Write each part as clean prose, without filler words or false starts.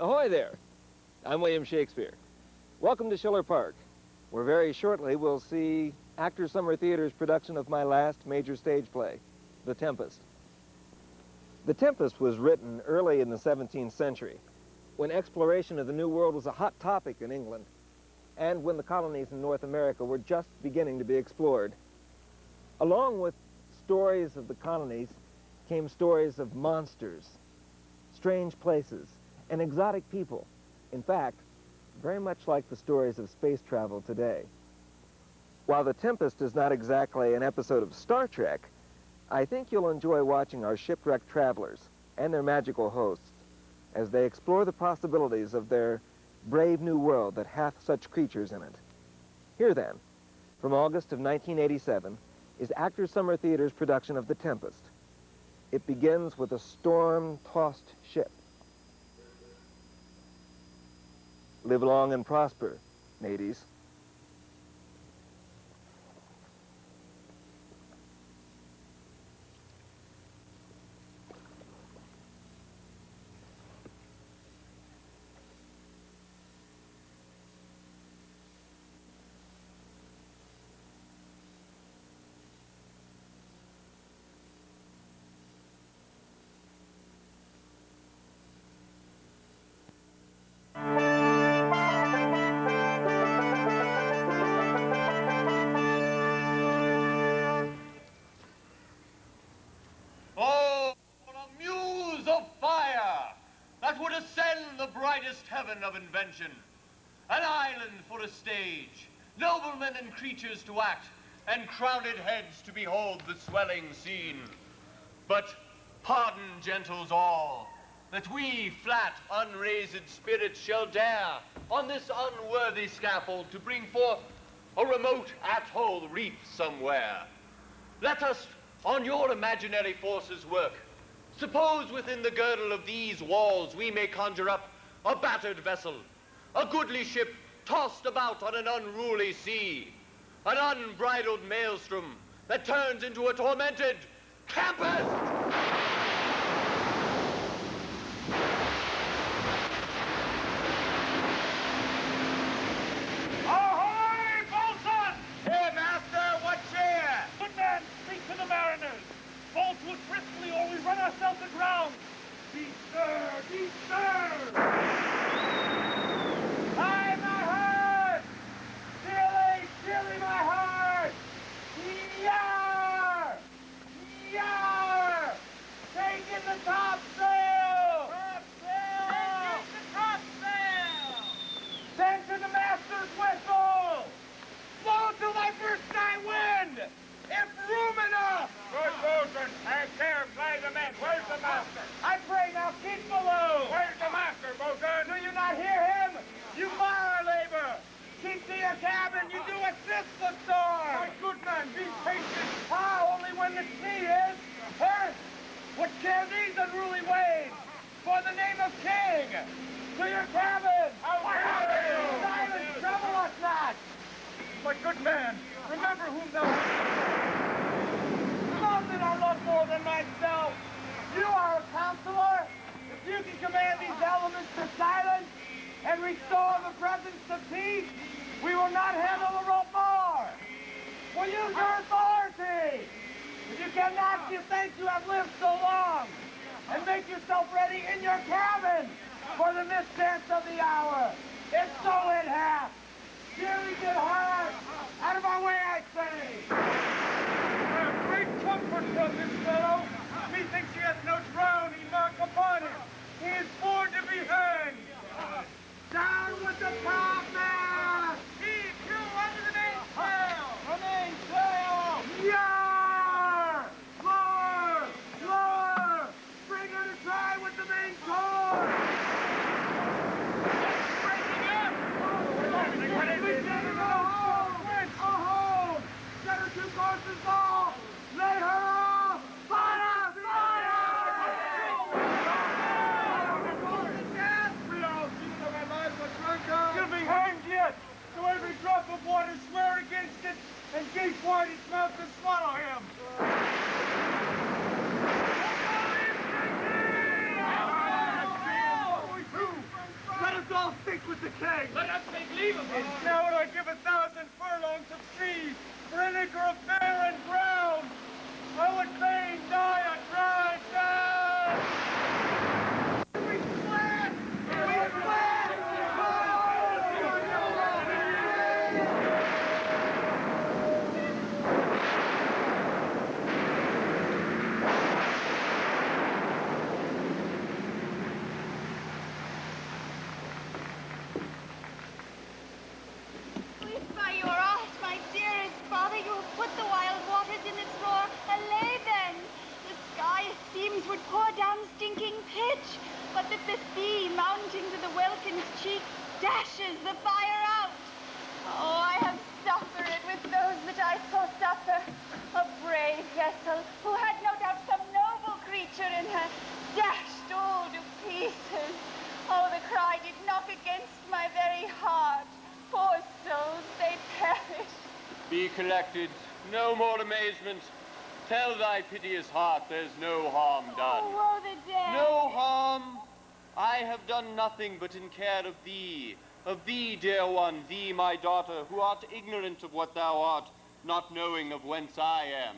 Ahoy there! I'm William Shakespeare. Welcome to Schiller Park, where very shortly we'll see Actors Summer Theater's production of my last major stage play, The Tempest. The Tempest was written early in the 17th century, when exploration of the New World was a hot topic in England, and when the colonies in North America were just beginning to be explored. Along with stories of the colonies came stories of monsters, strange places, and exotic people. In fact, very much like the stories of space travel today. While The Tempest is not exactly an episode of Star Trek, I think you'll enjoy watching our shipwrecked travelers and their magical hosts as they explore the possibilities of their brave new world that hath such creatures in it. Here then, from August of 1987, is Actors Summer Theater's production of The Tempest. It begins with a storm-tossed ship. Live long and prosper, mateys. Of invention, an island for a stage, noblemen and creatures to act, and crowned heads to behold the swelling scene. But pardon, gentles all, that we flat, unraised spirits shall dare on this unworthy scaffold to bring forth a remote atoll reef somewhere. Let us on your imaginary forces work. Suppose within the girdle of these walls we may conjure up a battered vessel, a goodly ship tossed about on an unruly sea, an unbridled maelstrom that turns into a tormented tempest! Ahoy, boatswain! Here, master, what cheer? Good man, speak to the mariners. Bolt wood briskly or we run ourselves aground. Be stir, be stir! Hi, my heart! Chilly, chilly, my heart! Yar! Yar! Take in the topsail! Topsail! Take in the topsail! Send to the master's whistle! Blow till my first night wind! If room enough! Good boatswain, take care, play the men. Where's the master? I pray now keep below! Where's the master, boatswain? Do you not hear him? You mar our labor! Keep to your cabin, you do assist the storm! My good man, be patient. How? Only when the sea is earth! What care these unruly waves? For the name of King! To your cabin! Silence, trouble us not! My good man, remember whom thou None that I love more than myself! You are a counselor! If you can command these elements to silence and restore the presence to peace, we will not handle the rope more! We'll use your authority! If you cannot, you think you have lived so long, and make yourself ready in your cabin for the mischance of the hour. If so it hath. Dearly good heart, out of our way, I say! I have great comfort from this fellow. Methinks he has no drowning mark upon him. He is born to be hanged. Down with the topmast! Heave to under the mainsail! The mainsail! Yar! Lower! Lower! Bring her to try with the main cord! Breaking up! Set her two courses off! Lay her off! Fire! with the king. Let us make leave of him. Now would I give 1,000 furlongs of sea for an acre of barren ground. I would fain die a dry death. We fled! We fled! If by your art, my dearest father, you have put the wild waters in its roar, allay then. The sky, it seems, would pour down stinking pitch, but that the sea, mounting to the welkin's cheek, dashes the fire out. Oh, I have suffered with those that I saw suffer. A brave vessel, who had no doubt some noble creature in her, dashed all to pieces. Oh, the cry did knock against my very heart. Poor souls, they perish. Be collected. No more amazement. Tell thy piteous heart there's no harm done. Oh, woe the day. No harm. I have done nothing but in care of thee, dear one, thee, my daughter, who art ignorant of what thou art, not knowing of whence I am,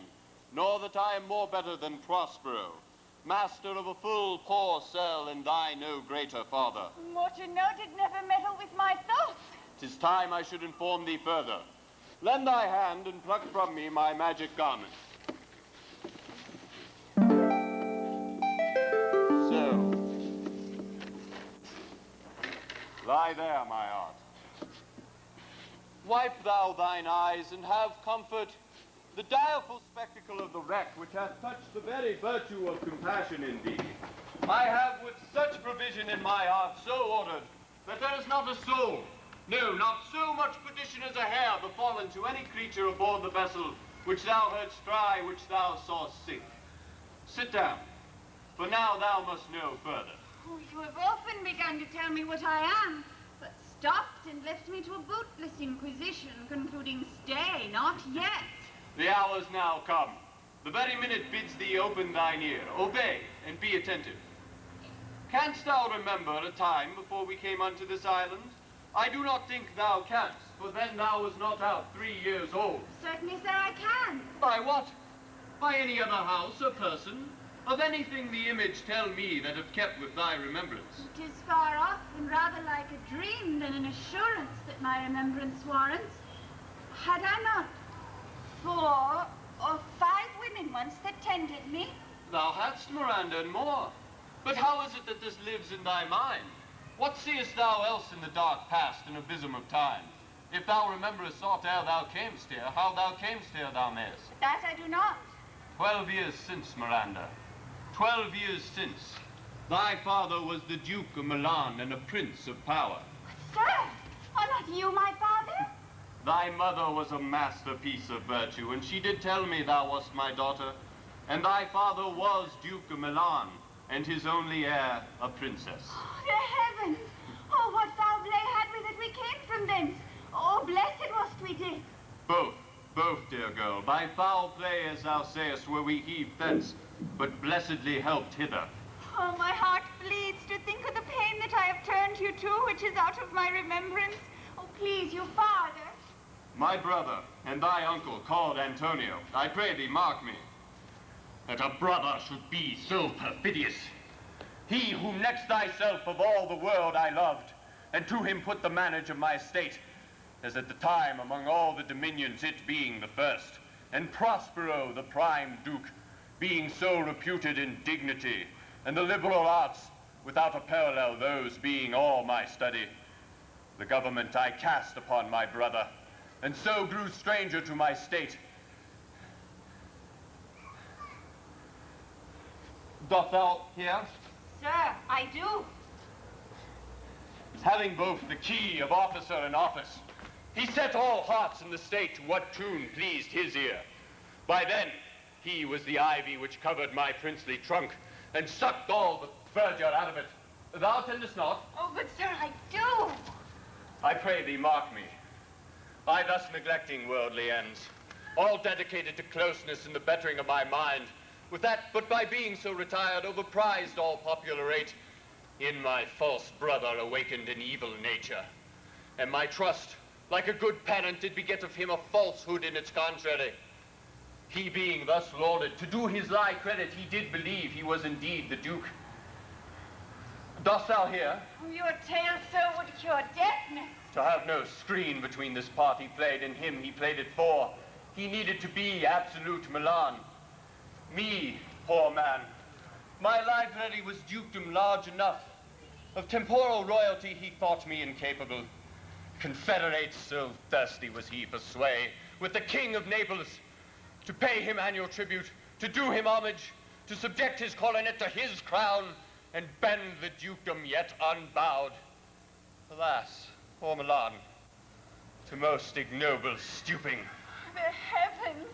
nor that I am more better than Prospero, master of a full poor cell, and thy no greater father. More to note, it never meddle with my thoughts. 'Tis time I should inform thee further. Lend thy hand and pluck from me my magic garment. So. Lie there, my art. Wipe thou thine eyes and have comfort. The direful spectacle of the wreck which hath touched the very virtue of compassion in thee, I have with such provision in my heart so ordered that there is not a soul, no, not so much perdition as a hair befallen to any creature aboard the vessel which thou heardst cry, which thou sawest sink. Sit down, for now thou must know further. Oh, you have often begun to tell me what I am, but stopped and left me to a bootless inquisition, concluding, stay, not yet. The hour's now come. The very minute bids thee open thine ear. Obey, and be attentive. Canst thou remember a time before we came unto this island? I do not think thou canst, for then thou was not out 3 years old. Certainly, sir, I can. By what? By any other house or person? Of anything the image tell me that have kept with thy remembrance? It is far off, and rather like a dream than an assurance that my remembrance warrants. Had I not 4 or 5 women once that tended me? Thou hadst, Miranda, and more. But how is it that this lives in thy mind? What seest thou else in the dark past and abysm of time? If thou rememberest aught ere thou camest here, how thou camest here thou mayest. That I do not. 12 years since, Miranda. 12 years since. Thy father was the Duke of Milan and a prince of power. Sir, are not you my father? Thy mother was a masterpiece of virtue, and she did tell me thou wast my daughter. And thy father was Duke of Milan, and his only heir a princess. Oh, the heavens! Oh, what foul play had we that we came from thence? Oh, blessed wast we did. Both, dear girl. By foul play, as thou sayest, were we heaved thence, but blessedly helped hither. Oh, my heart bleeds to think of the pain that I have turned you to, which is out of my remembrance. Oh, please, you father. My brother and thy uncle, called Antonio, I pray thee, mark me. That a brother should be so perfidious. He who next thyself of all the world I loved, and to him put the manage of my estate, as at the time among all the dominions it being the first, and Prospero the prime duke, being so reputed in dignity, and the liberal arts without a parallel, those being all my study. The government I cast upon my brother, and so grew stranger to my state. Doth thou hear? Sir, I do. Having both the key of officer and office, he set all hearts in the state to what tune pleased his ear. By then, he was the ivy which covered my princely trunk, and sucked all the verdure out of it. Thou attendest not? Oh, but sir, I do. I pray thee, mark me. I thus neglecting worldly ends, all dedicated to closeness and the bettering of my mind, with that, but by being so retired, overprized all popular rate, In my false brother awakened an evil nature, and my trust, like a good parent, did beget of him a falsehood in its contrary. He being thus lauded, to do his lie credit, he did believe he was indeed the Duke. Dost thou hear? Your tale so would cure deafness. To have no screen between this part he played and him he played it for, he needed to be absolute Milan. Me, poor man, my library was dukedom large enough. Of temporal royalty he thought me incapable. Confederate, so thirsty was he for sway, with the King of Naples, to pay him annual tribute, to do him homage, to subject his coronet to his crown, and bend the dukedom yet unbowed. Alas, poor Milan, to most ignoble stooping. The heavens!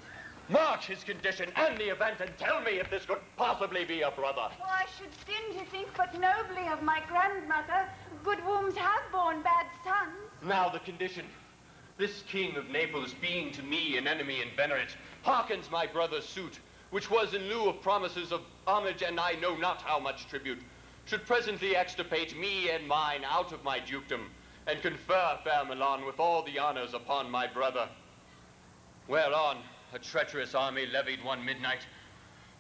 Mark his condition and the event, and tell me if this could possibly be a brother. Oh, I should sin to think but nobly of my grandmother. Good wombs have borne bad sons. Now the condition. This King of Naples, being to me an enemy inveterate, hearkens my brother's suit, which was in lieu of promises of homage and I know not how much tribute, should presently extirpate me and mine out of my dukedom, and confer fair Milan with all the honors upon my brother. Whereon a treacherous army levied one midnight,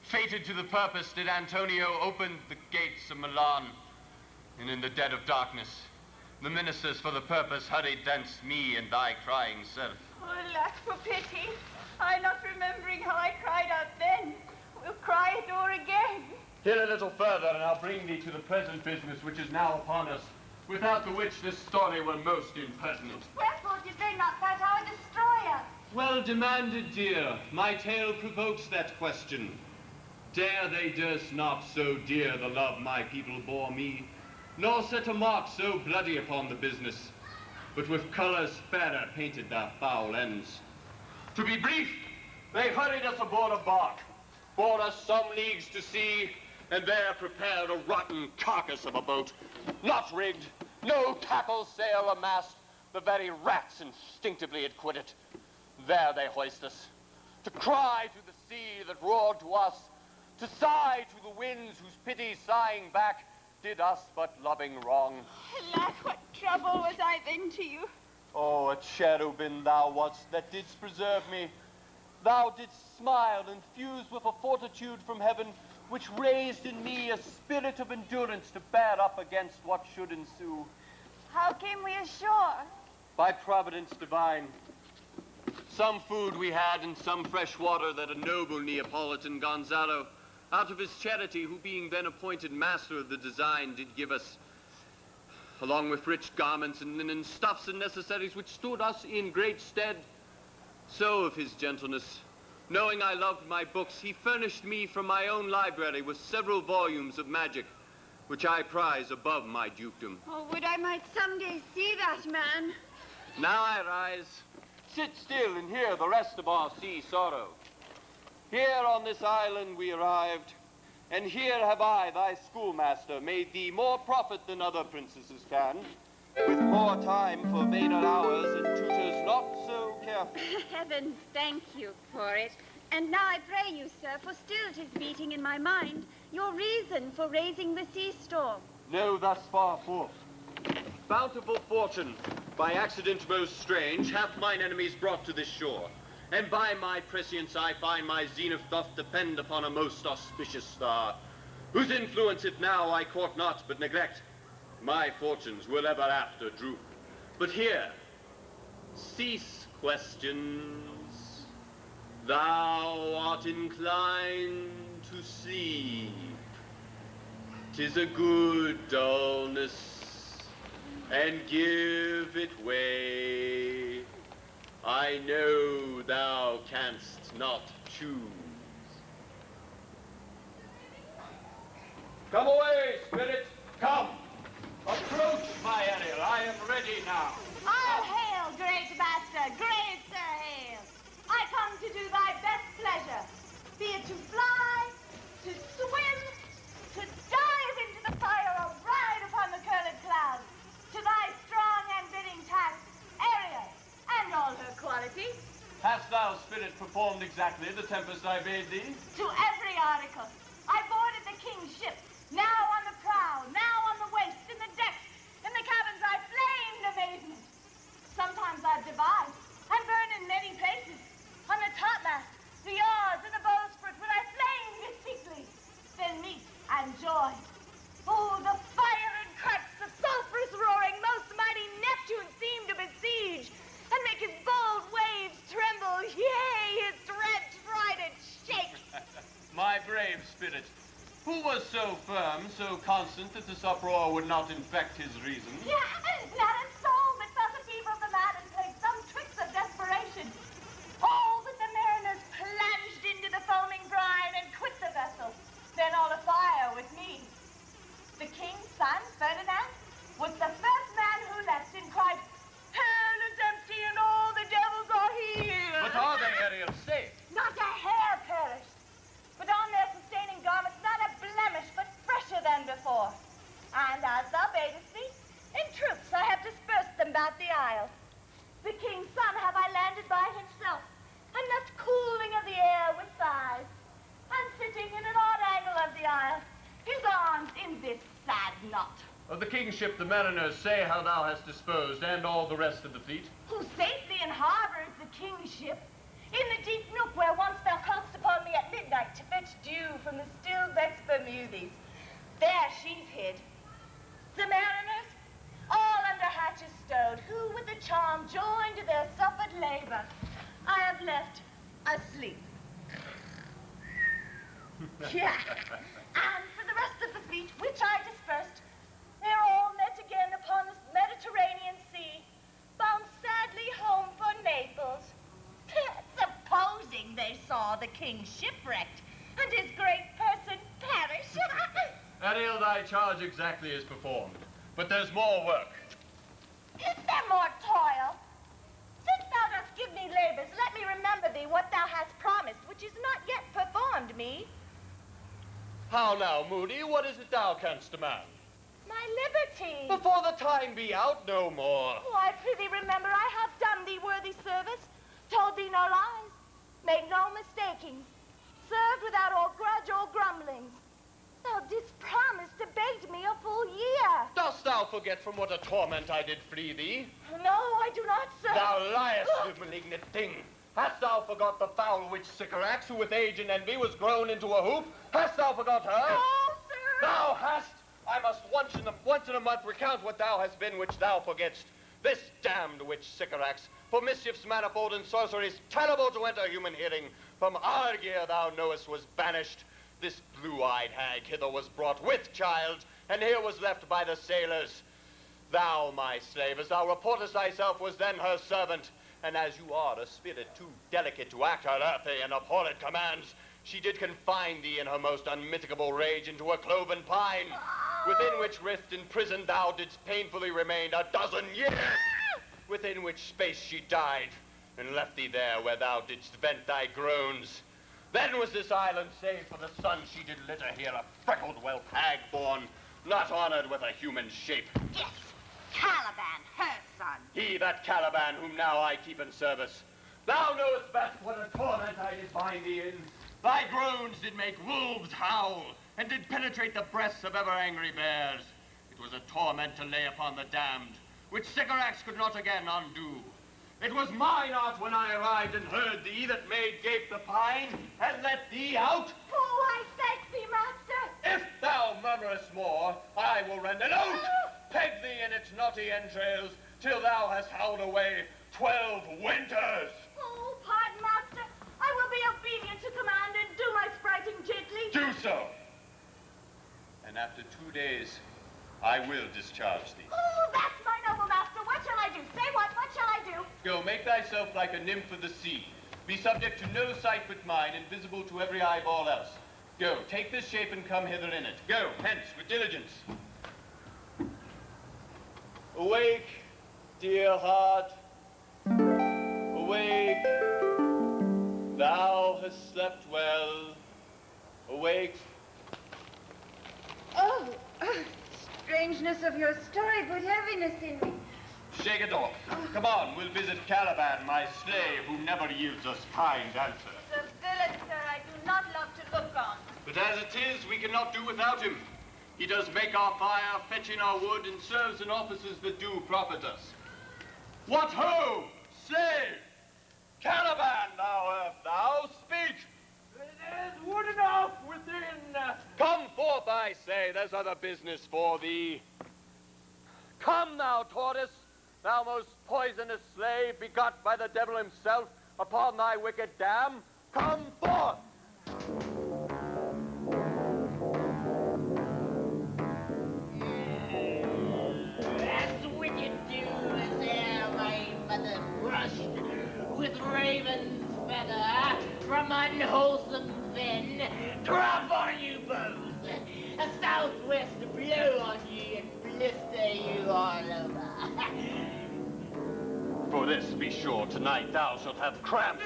fated to the purpose did Antonio open the gates of Milan, and in the dead of darkness the ministers for the purpose hurried thence me and thy crying self. Oh, lack for pity. I not remembering how I cried out then, will cry it o'er again. Hear a little further, and I'll bring thee to the present business which is now upon us, without the which this story were most impertinent. Wherefore did they not that hour destroy us? Well demanded, dear. My tale provokes that question. Dare they durst not so dear the love my people bore me, nor set a mark so bloody upon the business, but with colours fairer painted their foul ends. To be brief, they hurried us aboard a bark, bore us some leagues to sea, and there prepared a rotten carcass of a boat, not rigged, no tackle, sail, or mast, the very rats instinctively had quit it. There they hoist us, to cry to the sea that roared to us, to sigh to the winds whose pity sighing back did us but loving wrong. Alack, what trouble was I then to you? Oh, a cherubin thou wast that didst preserve me. Thou didst smile and fuse with a fortitude from heaven, which raised in me a spirit of endurance to bear up against what should ensue. How came we ashore? By providence divine. Some food we had and some fresh water that a noble Neapolitan Gonzalo, out of his charity, who being then appointed master of the design, did give us, along with rich garments and linen, stuffs and necessaries which stood us in great stead. So of his gentleness, knowing I loved my books, he furnished me from my own library with several volumes of magic, which I prize above my dukedom. Oh, would I might someday see that man. Now I rise. Sit still and hear the rest of our sea sorrow. Here on this island we arrived, and here have I, thy schoolmaster, made thee more profit than other princesses can, with more time for vainer hours and tutors not so careful. Heavens, thank you for it. And now I pray you, sir, for still 'tis beating in my mind, your reason for raising the sea storm. No, thus far forth. Bountiful fortune, by accident most strange, hath mine enemies brought to this shore. And by my prescience I find my zenith doth depend upon a most auspicious star, whose influence if now I court not but neglect, my fortunes will ever after droop. But here, cease questions. Thou art inclined to sleep. 'Tis a good dullness, and give it way. I know thou canst not choose. Come away, spirit, come. Approach, my Ariel, I am ready now. I'll hail, great master, great Sir Hail. I come to do thy best pleasure, be it to fly, to swim, to dive into the fire or ride upon the curled clouds, to thy strong and bidding task, Ariel, and all her qualities. Hast thou, spirit, performed exactly the Tempest I bade thee? To every article. I boarded the king's ship, now on the prow, now on the joy. Oh, the fire and cracks, the sulphurous roaring, most mighty Neptune seemed to besiege, and make his bold waves tremble, yea, his dread trident shake. My brave spirit, who was so firm, so constant that this uproar would not infect his reason? Yeah, not a soul but felt the fever of the mad and played some tricks of desperation. All but the mariners plunged into the foaming brine and quit the vessel, then all afire with me. The king's son, Ferdinand, was the first man who left and cried, "Hell is empty and all the devils are here." But are they, Ariel, safe? Not a hair perished, but on their sustaining garments not a blemish, but fresher than before. And as thou badest me, in troops I have dispersed them about the isle. The king's son have I landed by himself, and left cooling of the air with sighs, and sitting in an odd angle of the isle, his arms in this sad knot. Of the king's ship, the mariners say how thou hast disposed, and all the rest of the fleet. Who safely in harbor is the king's ship, in the deep nook where once thou call'dst upon me at midnight to fetch dew from the still vexed Bermudes. There she's hid. The mariners, all under hatches stowed, who with the charm joined to their suffered labor, I have left asleep. Yeah. And for the rest of the fleet, which I dispersed, they're all met again upon the Mediterranean Sea, bound sadly home for Naples. Supposing they saw the king shipwrecked, and his great person perish. Ariel, thy charge exactly is performed, but there's more work. Is there more toil? Since thou dost give me labors, let me remember thee what thou hast promised, which is not yet performed me. How now, Moody, what is it thou canst demand? My liberty. Before the time be out, no more. Oh, I prithee remember I have done thee worthy service, told thee no lies, made no mistakings, served without all grudge or grumblings. Thou didst promise to bait me a full year. Dost thou forget from what a torment I did free thee? No, I do not, sir. Thou liest, you malignant thing. Hast thou forgot the foul witch Sycorax, who with age and envy was grown into a hoop? Hast thou forgot her? No, sir. Thou hast. I must once in a month recount what thou hast been which thou forgetst. This damned witch Sycorax, for mischiefs manifold and sorceries terrible to enter human hearing, from Argier thou knowest was banished. This blue-eyed hag hither was brought with child, and here was left by the sailors. Thou, my slave, as thou reportest thyself, was then her servant, and as you are a spirit too delicate to act her earthly and abhorrent commands, she did confine thee in her most unmitigable rage into a cloven pine, within which rift in prison thou didst painfully remain a dozen years, within which space she died, and left thee there where thou didst vent thy groans. Then was this island saved for the son she did litter here, a freckled whelp hag born, not honored with a human shape. Yes, Caliban, her son. He, that Caliban, whom now I keep in service. Thou knowest best what a torment I did bind thee in. Thy groans did make wolves howl, and did penetrate the breasts of ever-angry bears. It was a torment to lay upon the damned, which Sycorax could not again undo. It was mine art when I arrived and heard thee that made gape the pine, and let thee out. Oh, I thank thee, master. If thou murmurest more, I will rend it out, peg thee in its knotty entrails, till thou hast howled away 12 winters. Oh, pardon, master. I will be obedient to command and do my spriting gently. Do so. And after 2 days, I will discharge thee. Oh, that's my noble master. What shall I do? Say what? What shall I do? Go, make thyself like a nymph of the sea. Be subject to no sight but mine, and visible to every eyeball else. Go, take this shape and come hither in it. Go, hence, with diligence. Awake, dear heart. Awake. Thou hast slept well. Awake. Oh, strangeness of your story, put heaviness in me. Shake it off. Come on, we'll visit Caliban, my slave, who never yields us kind answer. The villain, sir, I do not love to look on. But as it is, we cannot do without him. He does make our fire, fetch in our wood, and serves in offices that do profit us. What ho, slave! Caliban, thou speak! There's wood enough within. Come forth, I say. There's other business for thee. Come now, tortoise, thou most poisonous slave, begot by the devil himself upon thy wicked dam. Come forth! That's wicked news there, my mother brushed with raven's feather from unwholesome fen. Drop on you both, a southwest blow on ye and blister you all over. For this, be sure, tonight thou shalt have cramps,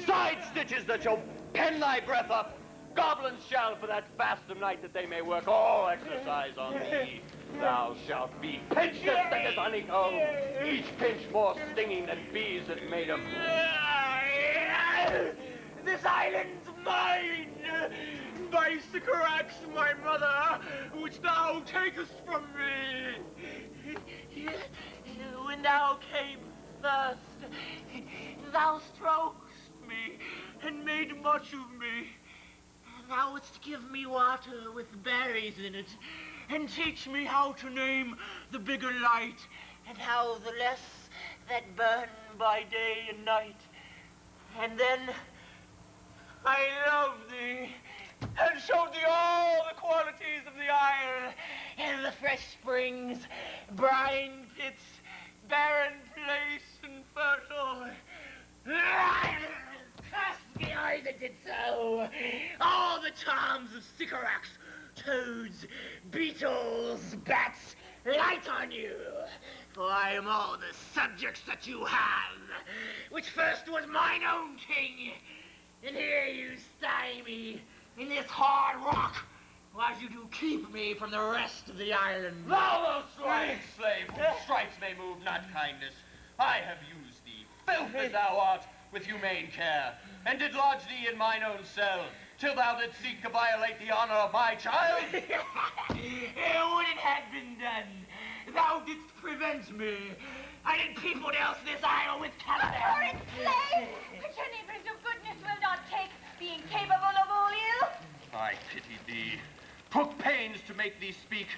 side stitches that shall pen thy breath up. Goblins shall, for that fast of night, that they may work all exercise on thee. Thou shalt be pinched as thick as honeycomb, each pinch more stinging than bees that made 'em. This island's mine, by Sycorax, my mother, which thou takest from me. When thou came first, thou strokest me and made much of me. Thou wouldst give me water with berries in it, and teach me how to name the bigger light, and how the less that burn by day and night. And then I loved thee, and showed thee all the qualities of the isle, and the fresh springs, brine pits, barren place, and fertile. Curse me, I that did so. All the charms of Sycorax, toads, beetles, bats, light on you. For I am all the subjects that you have, which first was mine own king. And here you stymie in this hard rock, while you do keep me from the rest of the island. Thou sly slave, whose stripes may move not kindness, I have used thee, filth as thou art, with humane care, and did lodge thee in mine own cell, till thou didst seek to violate the honor of my child. When it had been done, thou didst prevent me. I did peopled else this isle with Caliban. Horrid slave, which your neighbors of goodness will not take, being capable of all ill. I pitied thee, took pains to make thee speak,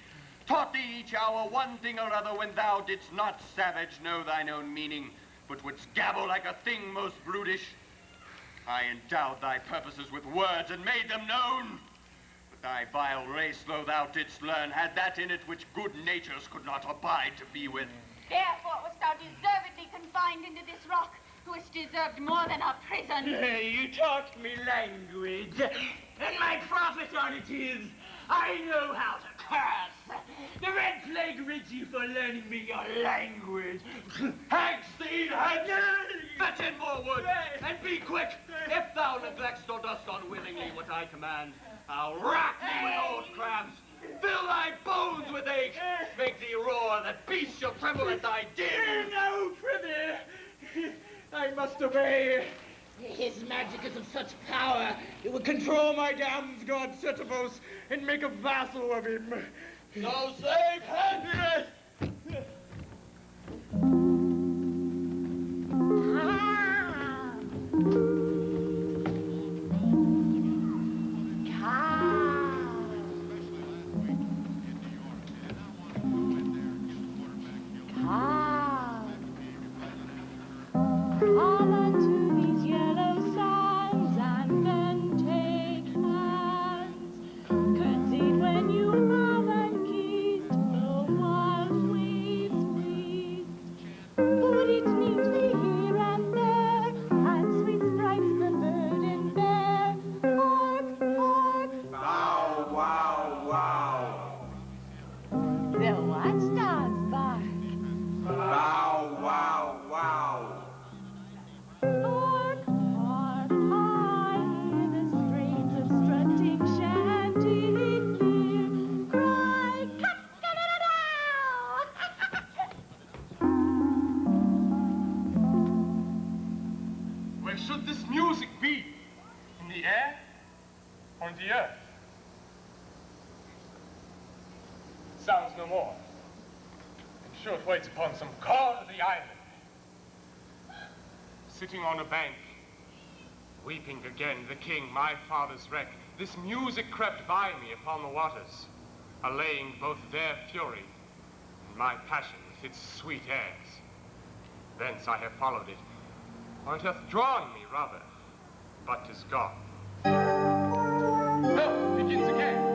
taught thee each hour one thing or other when thou didst not, savage, know thine own meaning, but wouldst gabble like a thing most brutish. I endowed thy purposes with words and made them known. But thy vile race, though thou didst learn, had that in it which good natures could not abide to be with. Therefore wast thou deservedly confined into this rock, who hast deserved more than a prison. You taught me language, and my profit on it is, I know how to curse. The Red Plague rids you for learning me your language. Hagstein, fetch in more wood, and be quick. If thou neglectst or dost unwillingly what I command, I'll rack thee with old cramps, fill thy bones with ache, make thee roar that beasts shall tremble at thy din. No, Privy, I must obey. His magic is of such power, it would control my damned god Setebos and make a vassal of him. So save Henry! Sounds no more. I'm sure it waits upon some corner of the island. Sitting on a bank, Weeping again, the king, my father's wreck, this music crept by me upon the waters, allaying both their fury and my passion with its sweet airs. Thence I have followed it, or it hath drawn me rather, but 'tis gone. No, begins again.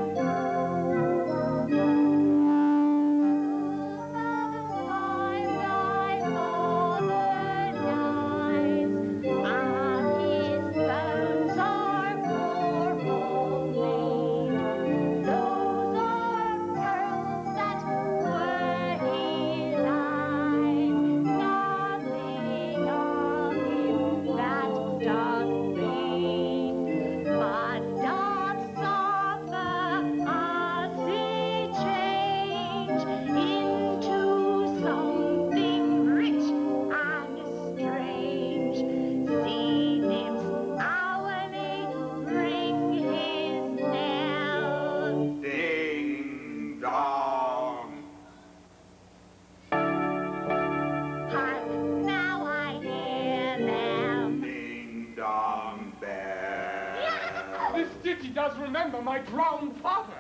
Does remember my drowned father.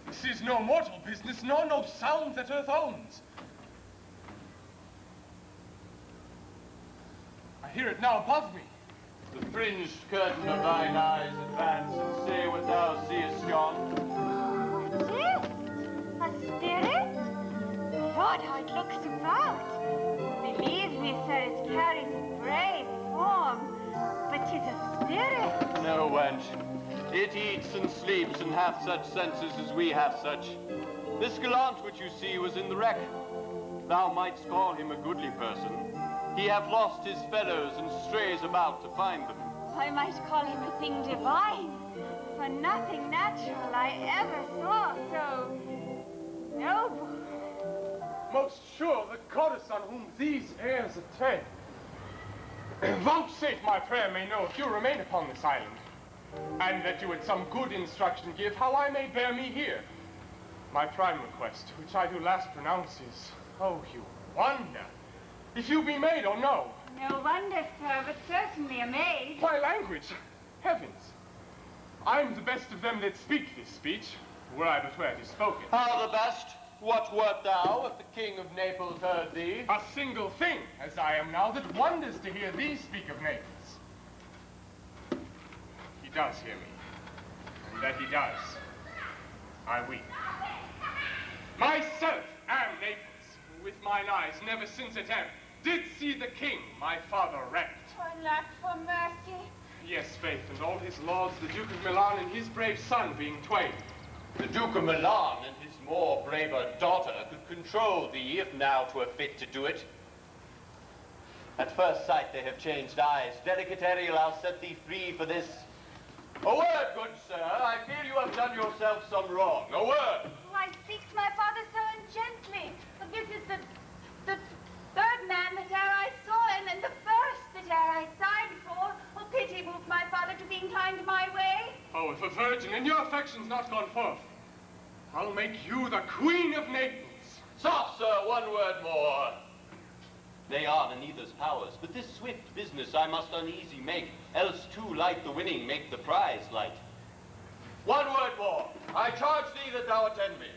This is no mortal business, nor no sound that earth owns. I hear it now above me. The fringed curtain of thine eyes advance and say what thou seest yon. What's it? A spirit? Lord, how it looks about. Believe me, sir, it carries a brave form, but 'tis a spirit. No, wench. It eats and sleeps and hath such senses as we have such. This gallant which you see was in the wreck. Thou mightst call him a goodly person. He hath lost his fellows and strays about to find them. I might call him a thing divine, for nothing natural I ever saw so noble. Most sure the goddess on whom these airs attend. Vouchsafe my prayer may know if you remain upon this island, and that you would some good instruction give how I may bear me here. My prime request, which I do last pronounce, is, oh, you wonder, if you be maid or no. No wonder, sir, but certainly a maid. My language, heavens. I'm the best of them that speak this speech, were I but where it is spoken. How the best? What wert thou if the king of Naples heard thee? A single thing, as I am now, that wonders to hear thee speak of Naples. He does hear me, and that he does, I weep. Myself am Naples, who with mine eyes never since attempt did see the king, my father, wrecked. I lack for mercy. Yes, faith, and all his lords, the Duke of Milan and his brave son being twain. The Duke of Milan and his more braver daughter could control thee if now 'twere fit to do it. At first sight they have changed eyes. Delicate Ariel, I'll set thee free for this. A word, good sir. I fear you have done yourself some wrong. A word. Why speaks my father so ungently? But this is the third man that e'er I saw, and the first that e'er I sighed for. Oh, pity moved my father to be inclined my way. Oh, if a virgin and your affection's not gone forth, I'll make you the Queen of Naples. Soft, sir, one word more. They are in either's powers, but this swift business I must uneasy make, else too light the winning make the prize light. One word more. I charge thee that thou attend me.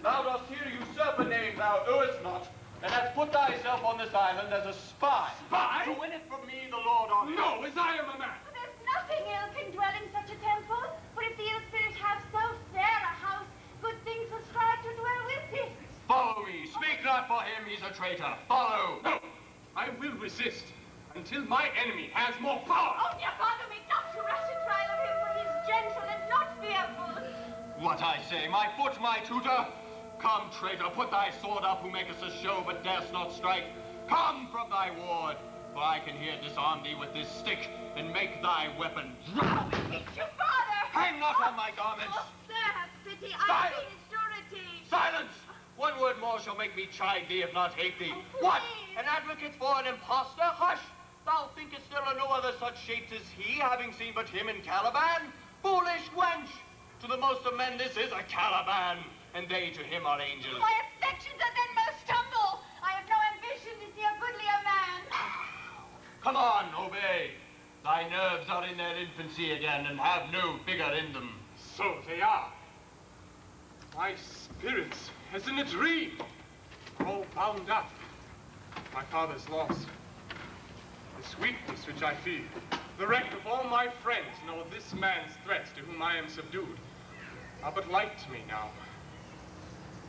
Thou dost here usurp a name thou owest not, and hast put thyself on this island as a spy. Spy? To win it from me, the Lord on No, as I am a man. There's nothing ill can dwell in such a temple, for if the ill spirit have so fair a house, good things will strive to dwell with it. Follow me. Speak not for him, he's a traitor. Follow. No, I will resist until my enemy has more power. Oh, dear father, make not too rash a trial of him, for he is gentle and not fearful. What I say, my foot, my tutor. Come, traitor, put thy sword up, who makest a show but darest not strike. Come from thy ward, for I can here disarm thee with this stick and make thy weapon drop. Your father! Hang not on my garments. Oh, sir, have pity. I see his surety. Silence! One word more shall make me chide thee, if not hate thee. Oh, What? please. An advocate for an impostor? Hush! Thou thinkest there are no other such shapes as he, having seen but him in Caliban? Foolish wench! To the most of men this is a Caliban, and they to him are angels. My affections are then most humble. I have no ambition to see a goodlier man. Come on, obey. Thy nerves are in their infancy again and have no vigor in them. So they are. My spirits, as in a dream, are all bound up. My father's loss. This weakness which I feel, the wreck of all my friends, nor this man's threats to whom I am subdued, are but light to me now.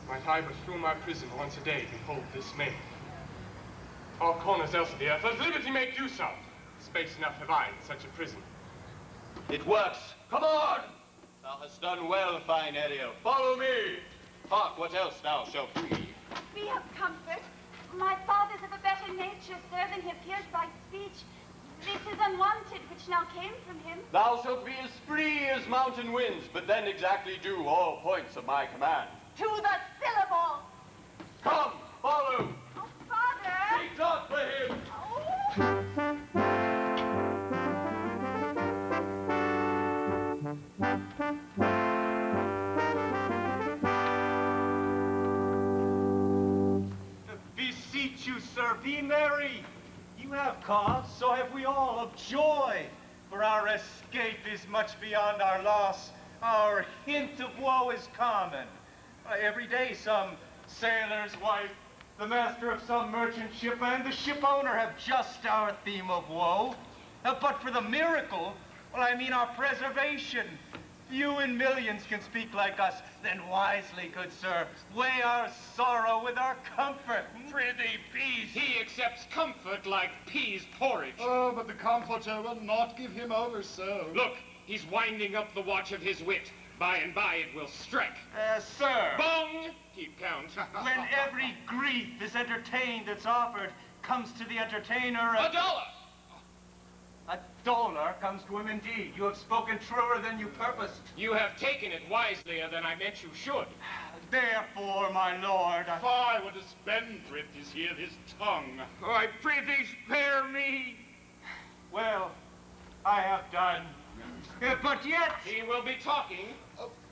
Might I but through my prison once a day behold this maid. All corners else of the earth, let liberty make use of. Space enough have I in such a prison. It works. Come on! Thou hast done well, fine Ariel. Follow me. Hark, what else thou shalt breathe. Be of comfort. My father's of a better nature, sir, than he appears by speech. This is unwanted, which now came from him. Thou shalt be as free as mountain winds, but then exactly do all points of my command. To the syllable. Come, follow. Oh, father. Take thought for him. Beseech you, sir, be merry. You have cause, so have we all, of joy. For our escape is much beyond our loss. Our hint of woe is common. Every day some sailor's wife, the master of some merchant ship, and the ship owner have just our theme of woe. But for the miracle, well, I mean our preservation. Few in millions can speak like us. Then wisely, good sir, weigh our sorrow with our comfort. Prithee, peace. He accepts comfort like peas porridge. Oh, but the comforter will not give him over so. Look, he's winding up the watch of his wit. By and by it will strike. Sir. Bong! Keep count. When every grief is entertained that's offered, comes to the entertainer $1. $1 comes to him indeed. You have spoken truer than you purposed. You have taken it wiselier than I meant you should. Therefore, my lord, Fie, what a spendthrift is here, his tongue. Oh, I prithee spare me. Well, I have done. But yet... He will be talking.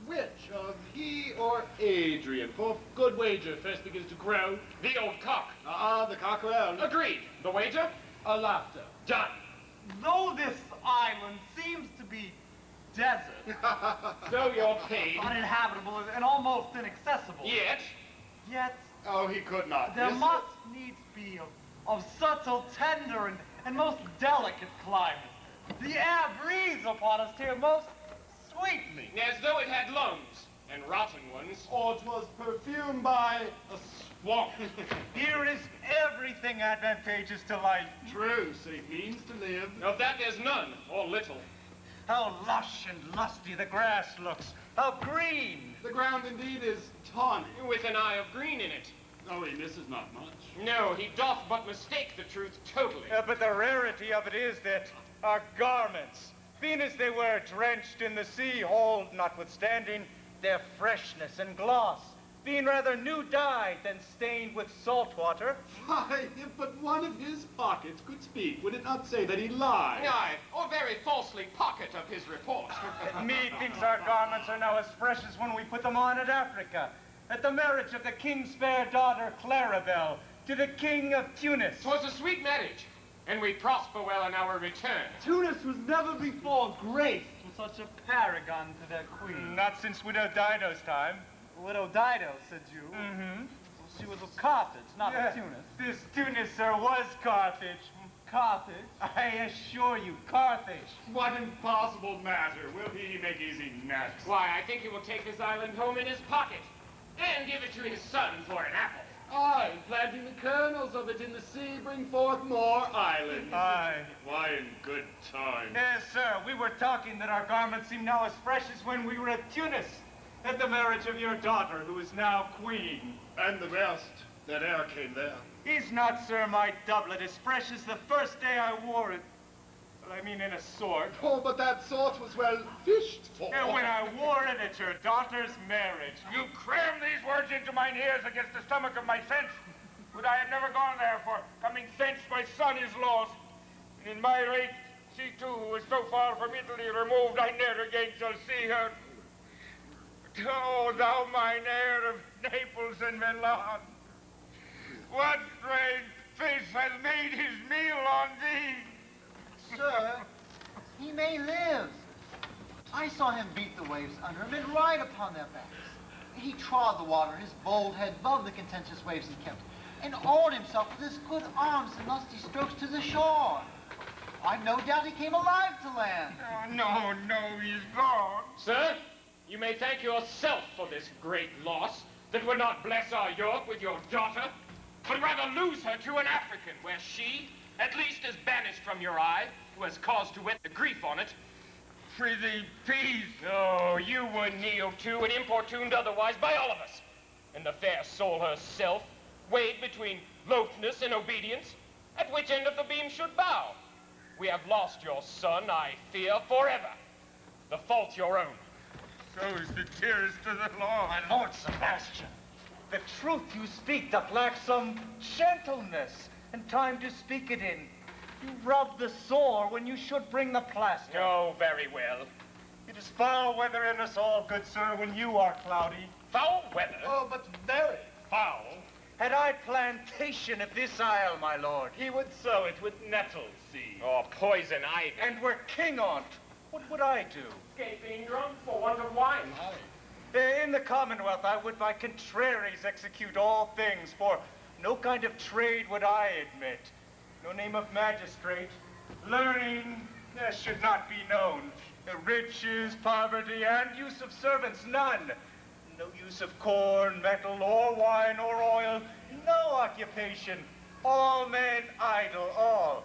Which of he or Adrian? For good wager first begins to crow. The old cock. The cockerel. Agreed. The wager? A laughter. Done. Though this island seems to be desert, So you're paid. uninhabitable and almost inaccessible, Yet, Oh, he could not. there This- must needs be of subtle, tender, and most delicate climate. The air breathes upon us here most sweetly. as though it had lungs, and rotten ones. Or 'twas perfumed by a swamp. Here is everything advantageous to life. True, safe means to live. Of that there's none, or little. How lush and lusty the grass looks. How green. The ground indeed is tawny. With an eye of green in it. Oh, he misses not much. No, he doth but mistake the truth totally. But the rarity of it is that our garments, being as they were drenched in the sea, hold, notwithstanding, their freshness and gloss, being rather new dyed than stained with salt water. Why, if but one of his pockets could speak, would it not say that he lied? Aye, or very falsely pocket of his report. Methinks our garments are now as fresh as when we put them on at Africa, at the marriage of the king's fair daughter, Clarabelle, to the king of Tunis. 'Twas a sweet marriage, and we prosper well in our return. Tunis was never before graced with such a paragon to their queen. Not since Widow Dido's time. Widow Dido, said you? Mm-hmm. Well, she was of Carthage, not of Tunis. This Tunis, sir, was Carthage. Carthage? I assure you, Carthage. What impossible matter will he make easy next? Why, I think he will take this island home in his pocket, and give it to his son for an apple. Aye, planting the kernels of it in the sea bring forth more islands. Aye. Why, in good time. Yes, sir, we were talking that our garments seem now as fresh as when we were at Tunis, at the marriage of your daughter, who is now queen. And the rest that e'er came there. Is not, sir, my doublet as fresh as the first day I wore it? Well, I mean in a sort. Oh, but that sort was well fished for. And when I wore it at your daughter's marriage. You cram these words into mine ears against the stomach of my sense. Would I had never gone there, for coming thence my son is lost. And in my rate, she too, who is so far from Italy removed, I ne'er again shall see her. But, oh, thou mine heir of Naples and Milan, what strange face has made his meal on thee? Sir, He may live. I saw him beat the waves under him and ride upon their backs. He trod the water, his bold head above the contentious waves he kept, and oared himself with his good arms and lusty strokes to the shore. I've no doubt he came alive to land. Oh, no, he's gone. Sir, you may thank yourself for this great loss that would not bless our York with your daughter, but rather lose her to an African, where she, at least, is banished from your eye, who has cause to wet the grief on it. Prithee, peace. Oh, you were kneeled to and importuned otherwise by all of us. And the fair soul herself, weighed between loathness and obedience, at which end of the beam should bow. We have lost your son, I fear, forever. The fault your own. So is the dearest of the Lord. My Lord Sebastian, the truth you speak doth lack some gentleness and time to speak it in. You rub the sore when you should bring the plaster. Oh, very well. It is foul weather in us all, good sir, when you are cloudy. Foul weather? Oh, but very foul. Had I plantation of this isle, my lord, he would sow it with nettle seed. Or poison ivy. And were king on't, what would I do? Escaping drunk for want of wine. In the Commonwealth, I would by contraries execute all things, for no kind of trade would I admit. No name of magistrate. Learning should not be known. Riches, poverty, and use of servants, none. No use of corn, metal, or wine, or oil. No occupation. All men idle, all.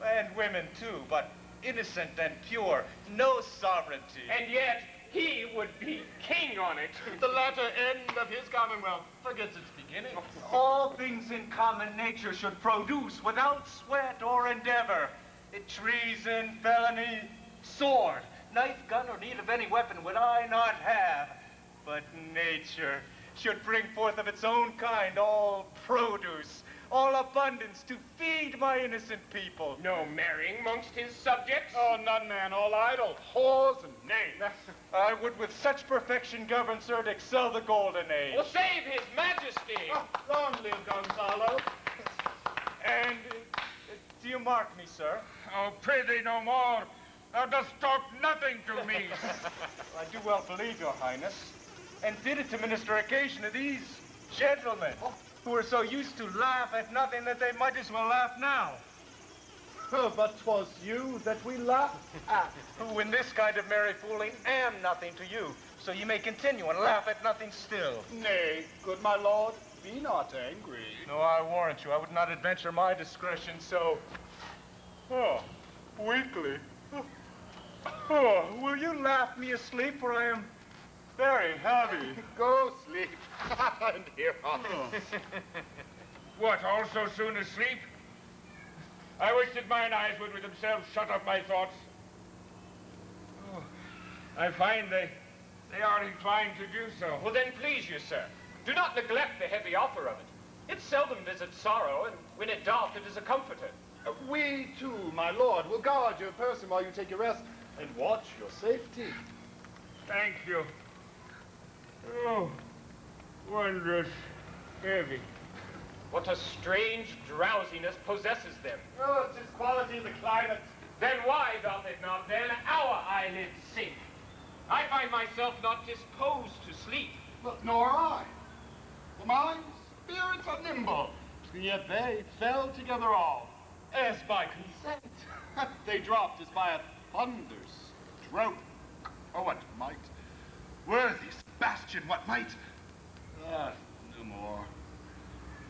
And women too, but innocent and pure. No sovereignty. And yet, he would be king on it. The latter end of his commonwealth forgets its beginning. All things in common nature should produce without sweat or endeavor. Treason, felony, sword, knife, gun, or need of any weapon would I not have. But nature should bring forth of its own kind all produce, all abundance to feed my innocent people. No marrying mongst his subjects? Oh, none, man, all idle, whores and knaves. I would with such perfection govern, sir, to excel the golden age. Well, save his majesty. Oh, long live Gonzalo. And do you mark me, sir? Oh, prithee no more. Thou dost talk nothing to me. I do well believe, your highness, and did it to minister occasion to these gentlemen, who are so used to laugh at nothing that they might as well laugh now. But 'twas you that we laughed at. Who in this kind of merry fooling am nothing to you, so you may continue and laugh at nothing still. Nay, good my lord, be not angry. No, I warrant you, I would not adventure my discretion so, weakly. Will you laugh me asleep, for I am very heavy. Go sleep, and here on. What, all so soon asleep? I wish that mine eyes would with themselves shut up my thoughts. Oh, I find they are inclined to do so. Well, then please you, sir, do not neglect the heavy offer of it. It seldom visits sorrow, and when it doth, it is a comforter. We, too, my lord, will guard your person while you take your rest and watch your safety. Thank you. Oh, wondrous heavy. What a strange drowsiness possesses them. Oh, it's his quality of the climate. Then why doth it not then our eyelids sink? I find myself not disposed to sleep. Well, nor I. For my spirits are nimble, yet they fell together all, as by consent. They dropped as by a thunderstroke. Oh, what might? Worthy Sebastian, what might? No more.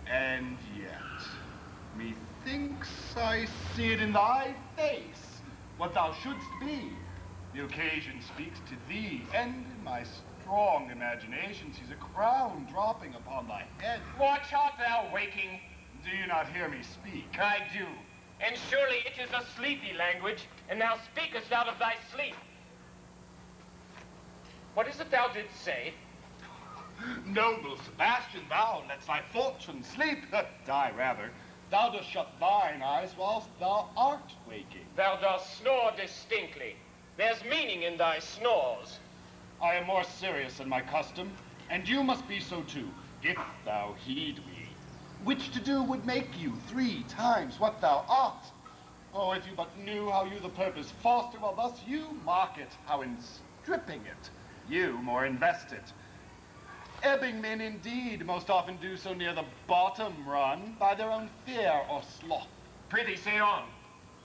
And yet, methinks I see it in thy face, what thou shouldst be. The occasion speaks to thee, and in my strong imagination sees a crown dropping upon thy head. Watch, art thou waking? Do you not hear me speak? I do. And surely it is a sleepy language, and thou speakest out of thy sleep. What is it thou didst say? Noble Sebastian, thou let's thy fortune sleep. Die, rather. Thou dost shut thine eyes whilst thou art waking. Thou dost snore distinctly. There's meaning in thy snores. I am more serious than my custom, and you must be so too, if thou heed me. Which to do would make you 3 times what thou art. Oh, if you but knew how you the purpose foster, while thus you mark it, how in stripping it, you more invest it. Ebbing men indeed most often do so near the bottom run by their own fear or sloth. Prithee, say on.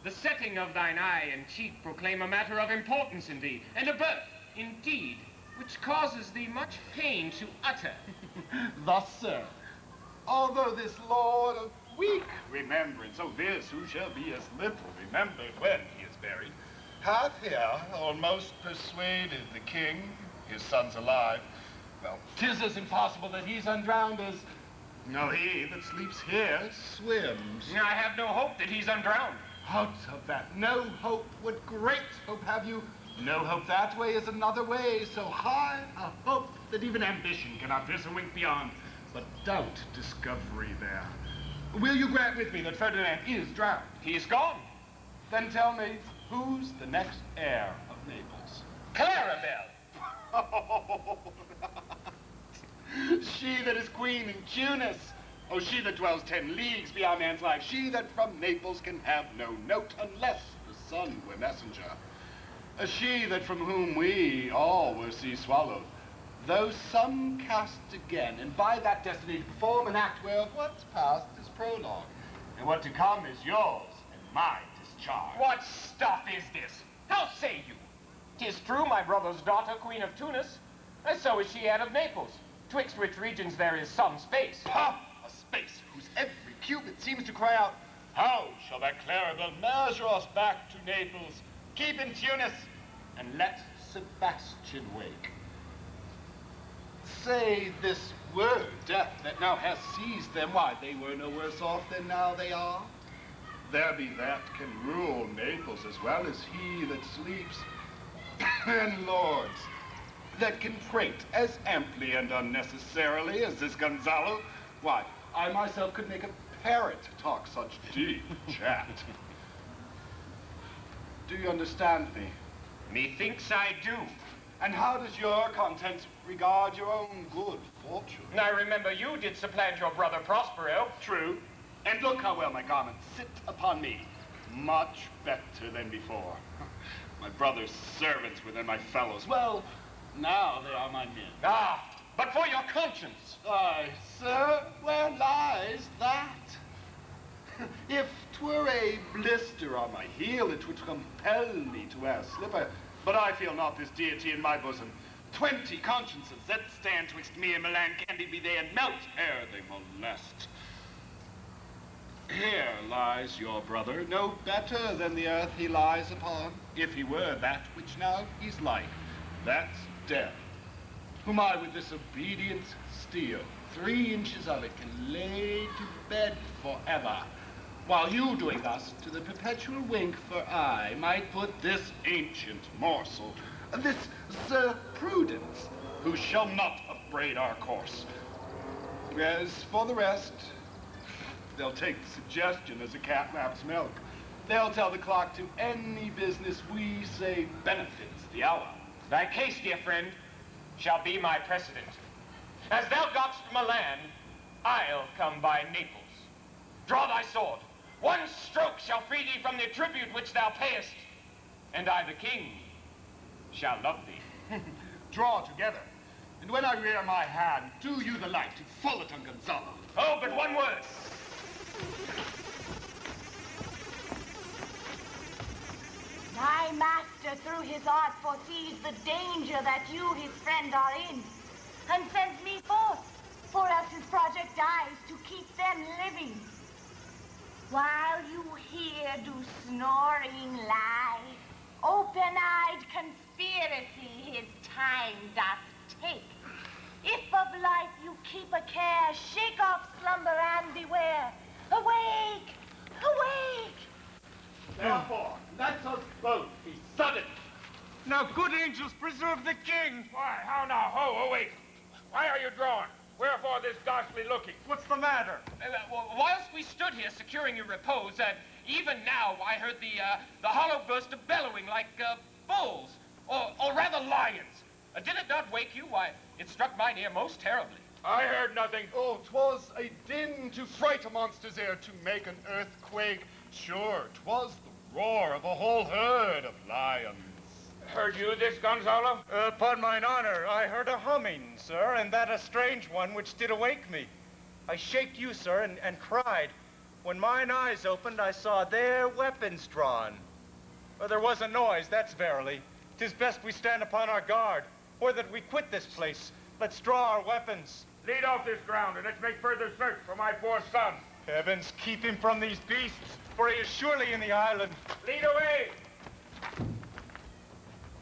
The setting of thine eye and cheek proclaim a matter of importance in thee, and a birth, indeed, which causes thee much pain to utter. Thus, sir, although this lord of weak remembrance, oh this who shall be as little remembered when he is buried, hath here almost persuaded the king, his sons alive. Well, 'tis as impossible that he's undrowned as, no, he that sleeps here swims. I have no hope that he's undrowned. Out of that, no hope, what great hope have you? No hope that way is another way, so high a hope that even ambition cannot pierce a wink beyond, but doubt discovery there. Will you grant with me that Ferdinand is drowned? He is gone. Then tell me, who's the next heir of Naples? Clarabelle. She that is queen in Tunis. Oh, she that dwells 10 leagues beyond man's life. She that from Naples can have no note unless the sun were messenger. She that from whom we all were sea swallowed. Though some cast again, and by that destiny perform an act whereof what's past is prologue, and what to come is yours and my discharge. What stuff is this? How say you? 'Tis true my brother's daughter, queen of Tunis, and so is she head of Naples, twixt which regions there is some space. Ha! A space whose every cubit seems to cry out, how shall that Clarabelle measure us back to Naples, keep in Tunis, and let Sebastian wake? Say this were death that now has seized them, why, they were no worse off than now they are. There be that can rule Naples as well as he that sleeps, and lords that can prate as amply and unnecessarily as this Gonzalo. Why, I myself could make a parrot talk such deep chat. Do you understand me? Methinks I do. And how does your conscience regard your own good fortune? I remember you did supplant your brother Prospero. True. And look how well my garments sit upon me. Much better than before. My brother's servants were then my fellows. Well, now they are my men. Ah, but for your conscience. Aye, sir, where lies that? If 'twere a blister on my heel, it would compel me to wear a slipper. But I feel not this deity in my bosom. 20 consciences that stand twixt me and Milan candy be they and melt ere they molest. Here lies your brother, no better than the earth he lies upon, if he were that which now he's like. That's death, whom I with this obedient steel, 3 inches of it, can lay to bed forever. While you doing thus to the perpetual wink, for I might put this ancient morsel, this Sir Prudence, who shall not upbraid our course. As for the rest, they'll take the suggestion as a cat laps milk. They'll tell the clock to any business we say benefits the hour. Thy case, dear friend, shall be my precedent. As thou gotst Milan, I'll come by Naples. Draw thy sword. One stroke shall free thee from the tribute which thou payest, and I, the king, shall love thee. Draw together, and when I rear my hand, do you the like to full it on Gonzalo. Oh, but one word. My master, through his art, foresees the danger that you, his friend, are in, and sends me forth, for else his project dies, to keep them living. While you here do snoring lie, open-eyed conspiracy his time doth take. If of life you keep a care, shake off slumber and beware. Awake! Awake! Therefore, let us both be sudden. Now, good angels, preserve the king. Why, how now? Ho, awake. Why are you drawn? Wherefore this ghastly looking? What's the matter? Whilst we stood here securing your repose, even now I heard the hollow burst of bellowing like bulls, or rather lions. Did it not wake you? Why, it struck mine ear most terribly. I heard nothing. Oh, 'twas a din to fright a monster's ear, to make an earthquake. Sure, 'twas the roar of a whole herd of lions. Heard you this, Gonzalo? Upon mine honor, I heard a humming, sir, and that a strange one which did awake me. I shaked you, sir, and cried. When mine eyes opened, I saw their weapons drawn. Well, there was a noise, that's verily. 'Tis best we stand upon our guard, or that we quit this place. Let's draw our weapons. Lead off this ground, and let's make further search for my poor son. Heavens, keep him from these beasts, for he is surely in the island. Lead away!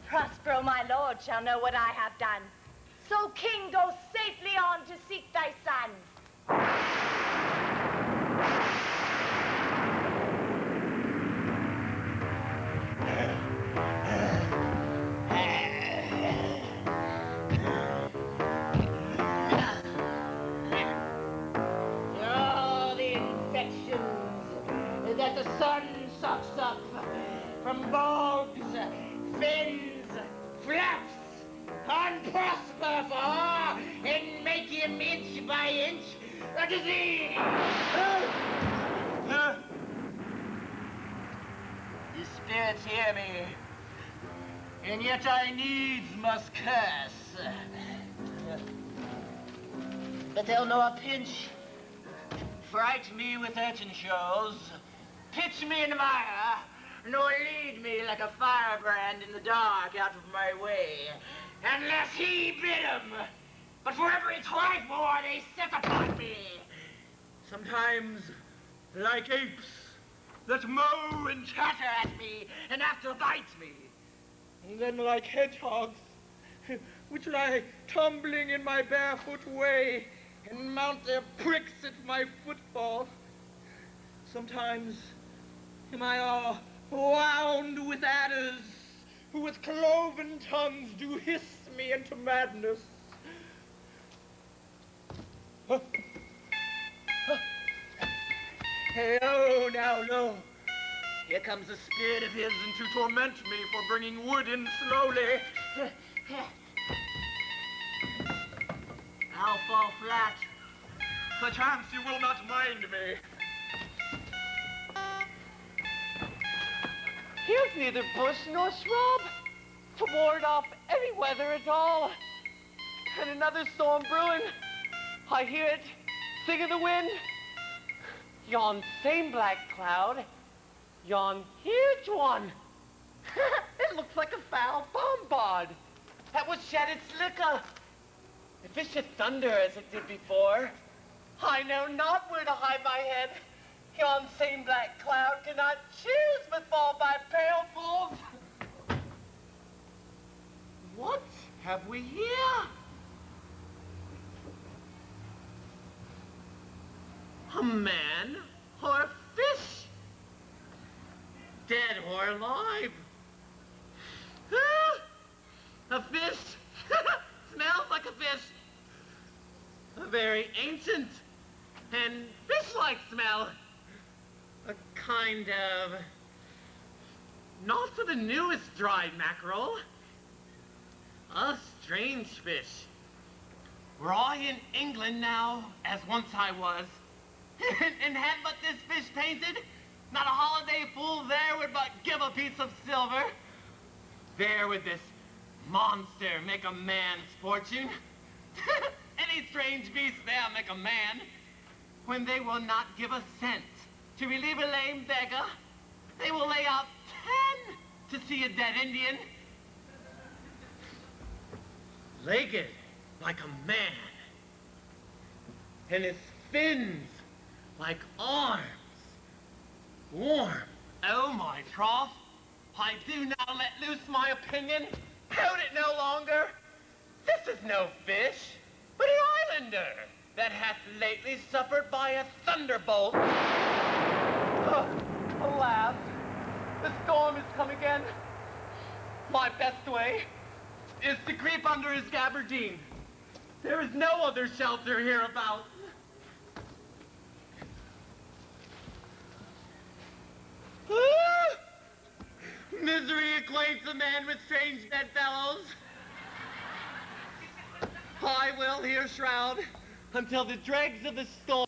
Prospero, my lord, shall know what I have done. So, king, go safely on to seek thy sons. All the infections that the sun sucks up from bogs, fins, flaps, on Prosper for, and make him inch by inch a disease. The spirits hear me, and yet I needs must curse. But they'll know a pinch. Fright me with urchin shows, pitch me in the mire, nor lead me like a firebrand in the dark out of my way, unless he bid 'em. But for every twice more they set upon me. Sometimes, like apes, that mow and Chatter at me, and after bite me. and then like hedgehogs, which lie tumbling in my barefoot way, and mount their pricks at my footfall. Sometimes am I all wound with adders, who with cloven tongues do hiss me into madness. Hey, oh, now, no. Here comes a spirit of his and to torment me for bringing wood in slowly. I'll fall flat. Perchance you will not mind me. Here's neither bush nor shrub to ward off any weather at all. And another storm brewing. I hear it sing in the wind. Yon same black cloud, yon huge one. It looks like a foul bombard that was shed its liquor. If it should thunder as it did before, I know not where to hide my head. Yon same black cloud cannot choose but fall by pailfuls. What have we here? A man or a fish? Dead or alive? A fish? Smells like a fish. A very ancient and fish-like smell. A kind of... not for the newest dried mackerel. A strange fish. Were I in England now, as once I was, and had but this fish painted, not a holiday fool there would but give a piece of silver. There would this monster make a man's fortune. Any strange beast there make a man. When they will not give a cent to relieve a lame beggar, they will lay out 10 to see a dead Indian. Legged like a man, and his fins like arms. Warm. Oh, my troth. I do now let loose my opinion. Hold it no longer. This is no fish, but an islander that hath lately suffered by a thunderbolt. Alas, the storm is come again. My best way is to creep under his gabardine. There is no other shelter hereabout. Misery acquaints a man with strange bedfellows. I will here shroud until the dregs of the storm.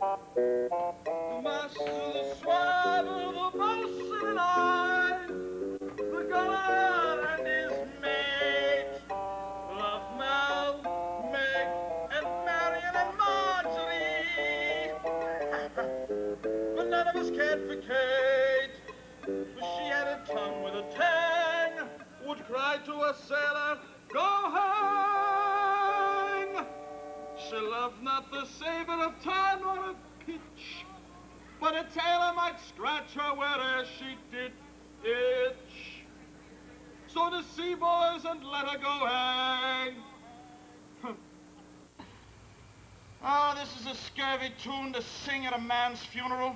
The master, the swivel, the boatswain and I, the gunner and his mate, love Mel, Meg, and Marion and Marjorie. But none of us cared for Kate, for she had a tongue with a tang, would cry to a sailor, go hang! She loved not the savor of tar nor of pitch, but a tailor might scratch her where'er she did itch. So to sea boys and let her go hang. Oh, this is a scurvy tune to sing at a man's funeral.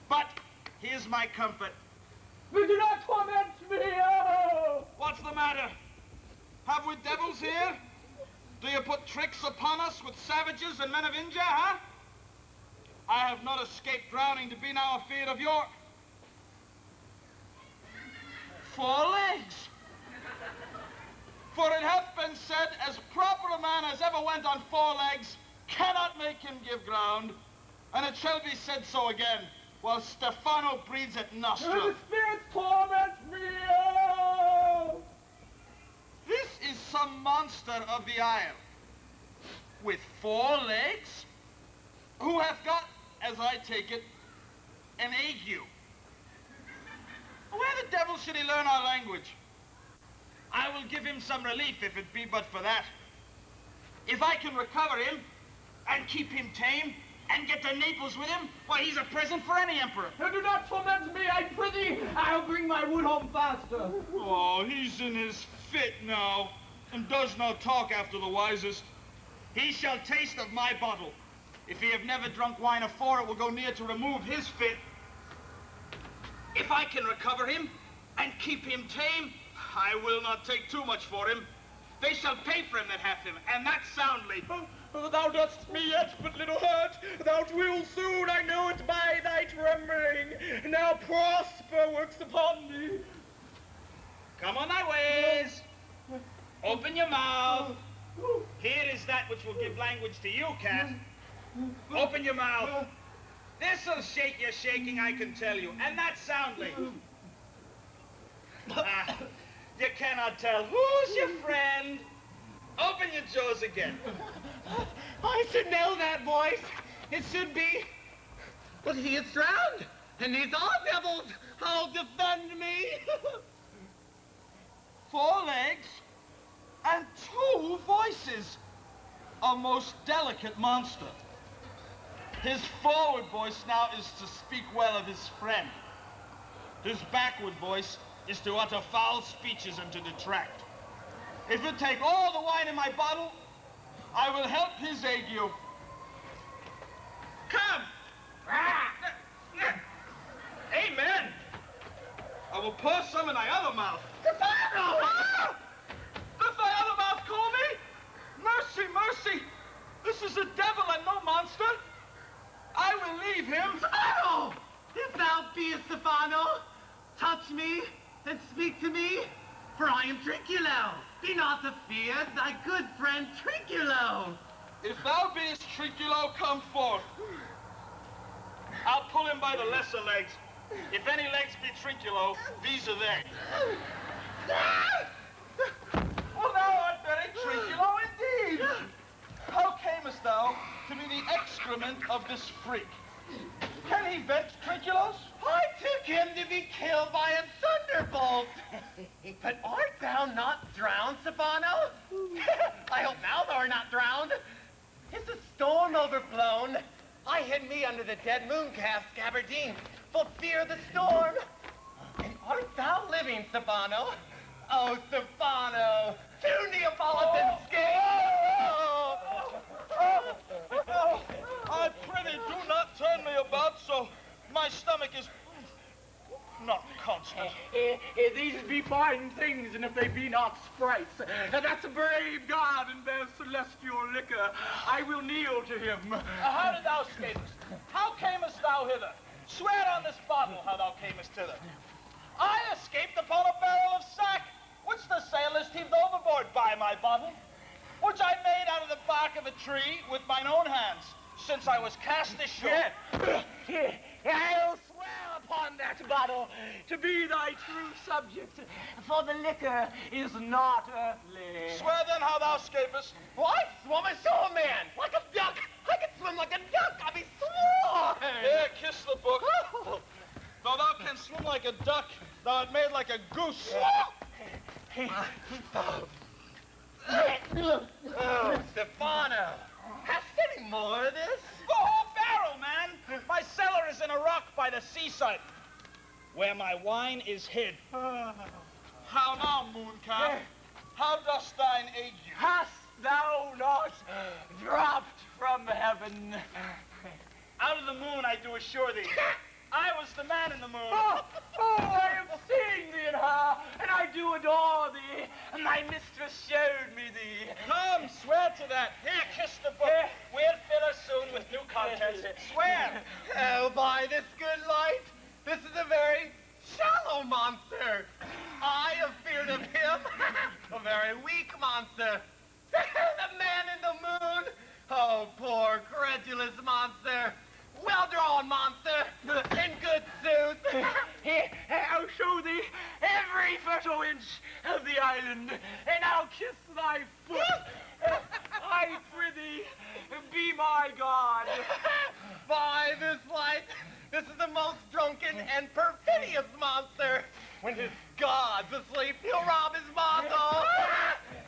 But here's my comfort. But do not torment me, oh! What's the matter? Have we devils here? Do you put tricks upon us with savages and men of India, huh? I have not escaped drowning to be now afeard of your 4 legs. For it hath been said, as proper a man as ever went on 4 legs cannot make him give ground, and it shall be said so again, while Stefano breathes at nostril. The spirits torment me, oh! This is some monster of the isle, with 4 legs, who hath got, as I take it, an ague. Where the devil should he learn our language? I will give him some relief if it be but for that. If I can recover him, and keep him tame, and get to Naples with him, why, he's a present for any emperor. Do not torment me, I prithee. I'll bring my wood home faster. Oh, he's in his fit now, and does not talk after the wisest. He shall taste of my bottle. If he have never drunk wine afore, it will go near to remove his fit. If I can recover him, and keep him tame, I will not take too much for him. They shall pay for him that hath him, and that soundly. Thou dost me yet but little hurt. Thou wilt soon, I know it by thy trembling. Now prosper works upon thee. Come on thy ways. Open your mouth. Here is that which will give language to you, cat. Open your mouth. This'll shake your shaking, I can tell you, and that soundly. You cannot tell who's your friend. Open your jaws again. I should know that voice. It should be. But he is drowned, and these are devils. How defend me? 4 legs and 2 voices. A most delicate monster. His forward voice now is to speak well of his friend. His backward voice is to utter foul speeches and to detract. If it take all the wine in my bottle, I will help his ague. Come! Amen! I will pour some in thy other mouth. Stefano! Doth thy other mouth call me? Mercy, mercy! This is a devil and no monster. I will leave him. Stefano! If thou beest Stefano, touch me and speak to me, for I am Trinculo. Be not afeard, thy good friend Trinculo. If thou beest Trinculo, come forth. I'll pull him by the lesser legs. If any legs be Trinculo, these are they. Well, thou art very Trinculo indeed. How camest thou to be the excrement of this freak? Can he vent Trinculos? I took him to be killed by a thunderbolt. But art thou not drowned, Stefano? I hope now thou art not drowned. Is the storm overblown? I hid me under the dead moon cast gabardine for fear of the storm. And art thou living, Stefano? Oh, Stefano, to Neapolitan skin! I prithee, do not turn me about so my stomach is not constant. These be fine things, and if they be not sprites, that's a brave God and their celestial liquor. I will kneel to him. How did thou escapest? How camest thou hither? Swear on this bottle how thou camest hither. I escaped upon a barrel of sack, which the sailors heaved overboard by my bottle, which I made out of the bark of a tree with mine own hands, since I was cast ashore. I'll swear upon that bottle to be thy true subject, for the liquor is not earthly. Swear then how thou escapest. Well, I swum ashore, man, like a duck. I can swim like a duck. I be sworn. Here, kiss the book. Though thou canst swim like a duck, thou art made like a goose. Oh, Stefano. Hast any more of this? The whole barrel, man. My cellar is in a rock by the seaside, where my wine is hid. How now, mooncalf? How dost thine ague you? Hast thou not dropped from heaven? Out of the moon I do assure thee. I was the man in the moon. I have seen thee in her, and I do adore thee. My mistress showed me thee. Come, swear to that. Here, kiss the book. We'll fill her soon with new contents. Swear. Oh, by this good light, this is a very shallow monster. I have feared of him, a very weak monster. The man in the moon. Oh, poor credulous monster. Well-drawn monster, in good suit. Here, I'll show thee every fertile inch of the island, and I'll kiss thy foot. I prithee, be my God. By this light, this is the most drunken and perfidious monster. When his god's asleep, he'll rob his bottle.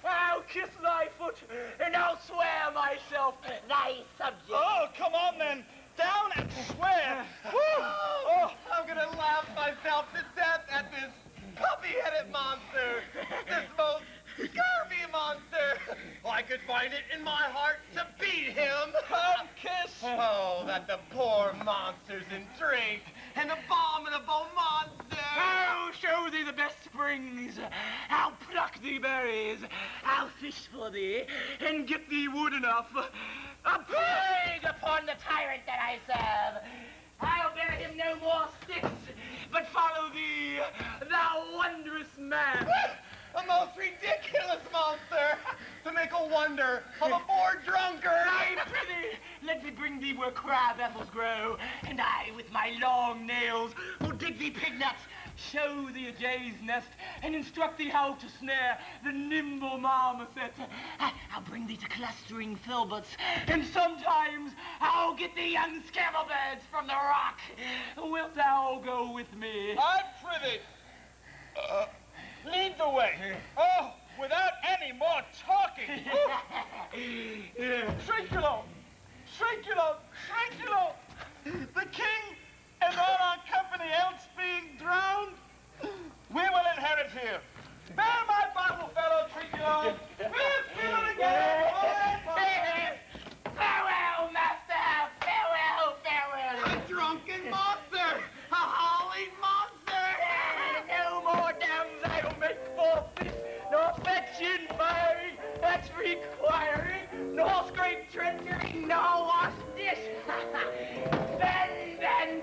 I'll kiss thy foot, and I'll swear myself thy subject. Oh, come on then. Down and swear. Oh, I'm gonna laugh myself to death at this puppy-headed monster. This most scurvy monster. I could find it in my heart to beat him. Come, kiss. Oh, that the poor monster's intrigued. An abominable monster. I'll show thee the best springs. I'll pluck thee berries. I'll fish for thee and get thee wood enough. A plague upon the tyrant that I serve. I'll bear him no more sticks, but follow thee, thou wondrous man. A most ridiculous monster to make a wonder of a poor drunkard. I prithee, let me bring thee where crab apples grow, and I, with my long nails, will dig thee pig nuts, show thee a jay's nest, and instruct thee how to snare the nimble marmoset. I'll bring thee to clustering filberts, and sometimes I'll get thee young scammelbirds from the rock. Wilt thou go with me? I prithee. Lead the way. Oh, without any more talking. Trinculo! Trinculo! Trinculo! The king and all our company else being drowned, we will inherit here. Bear my bottle, fellow Trinculo. We'll fill it again. Farewell, master! Farewell, farewell! A drunken monster! A howling monster! No more dams I'll make forfeit, nor fetching firing, that's requiring, nor scrape treachery, nor wash dish. Ben,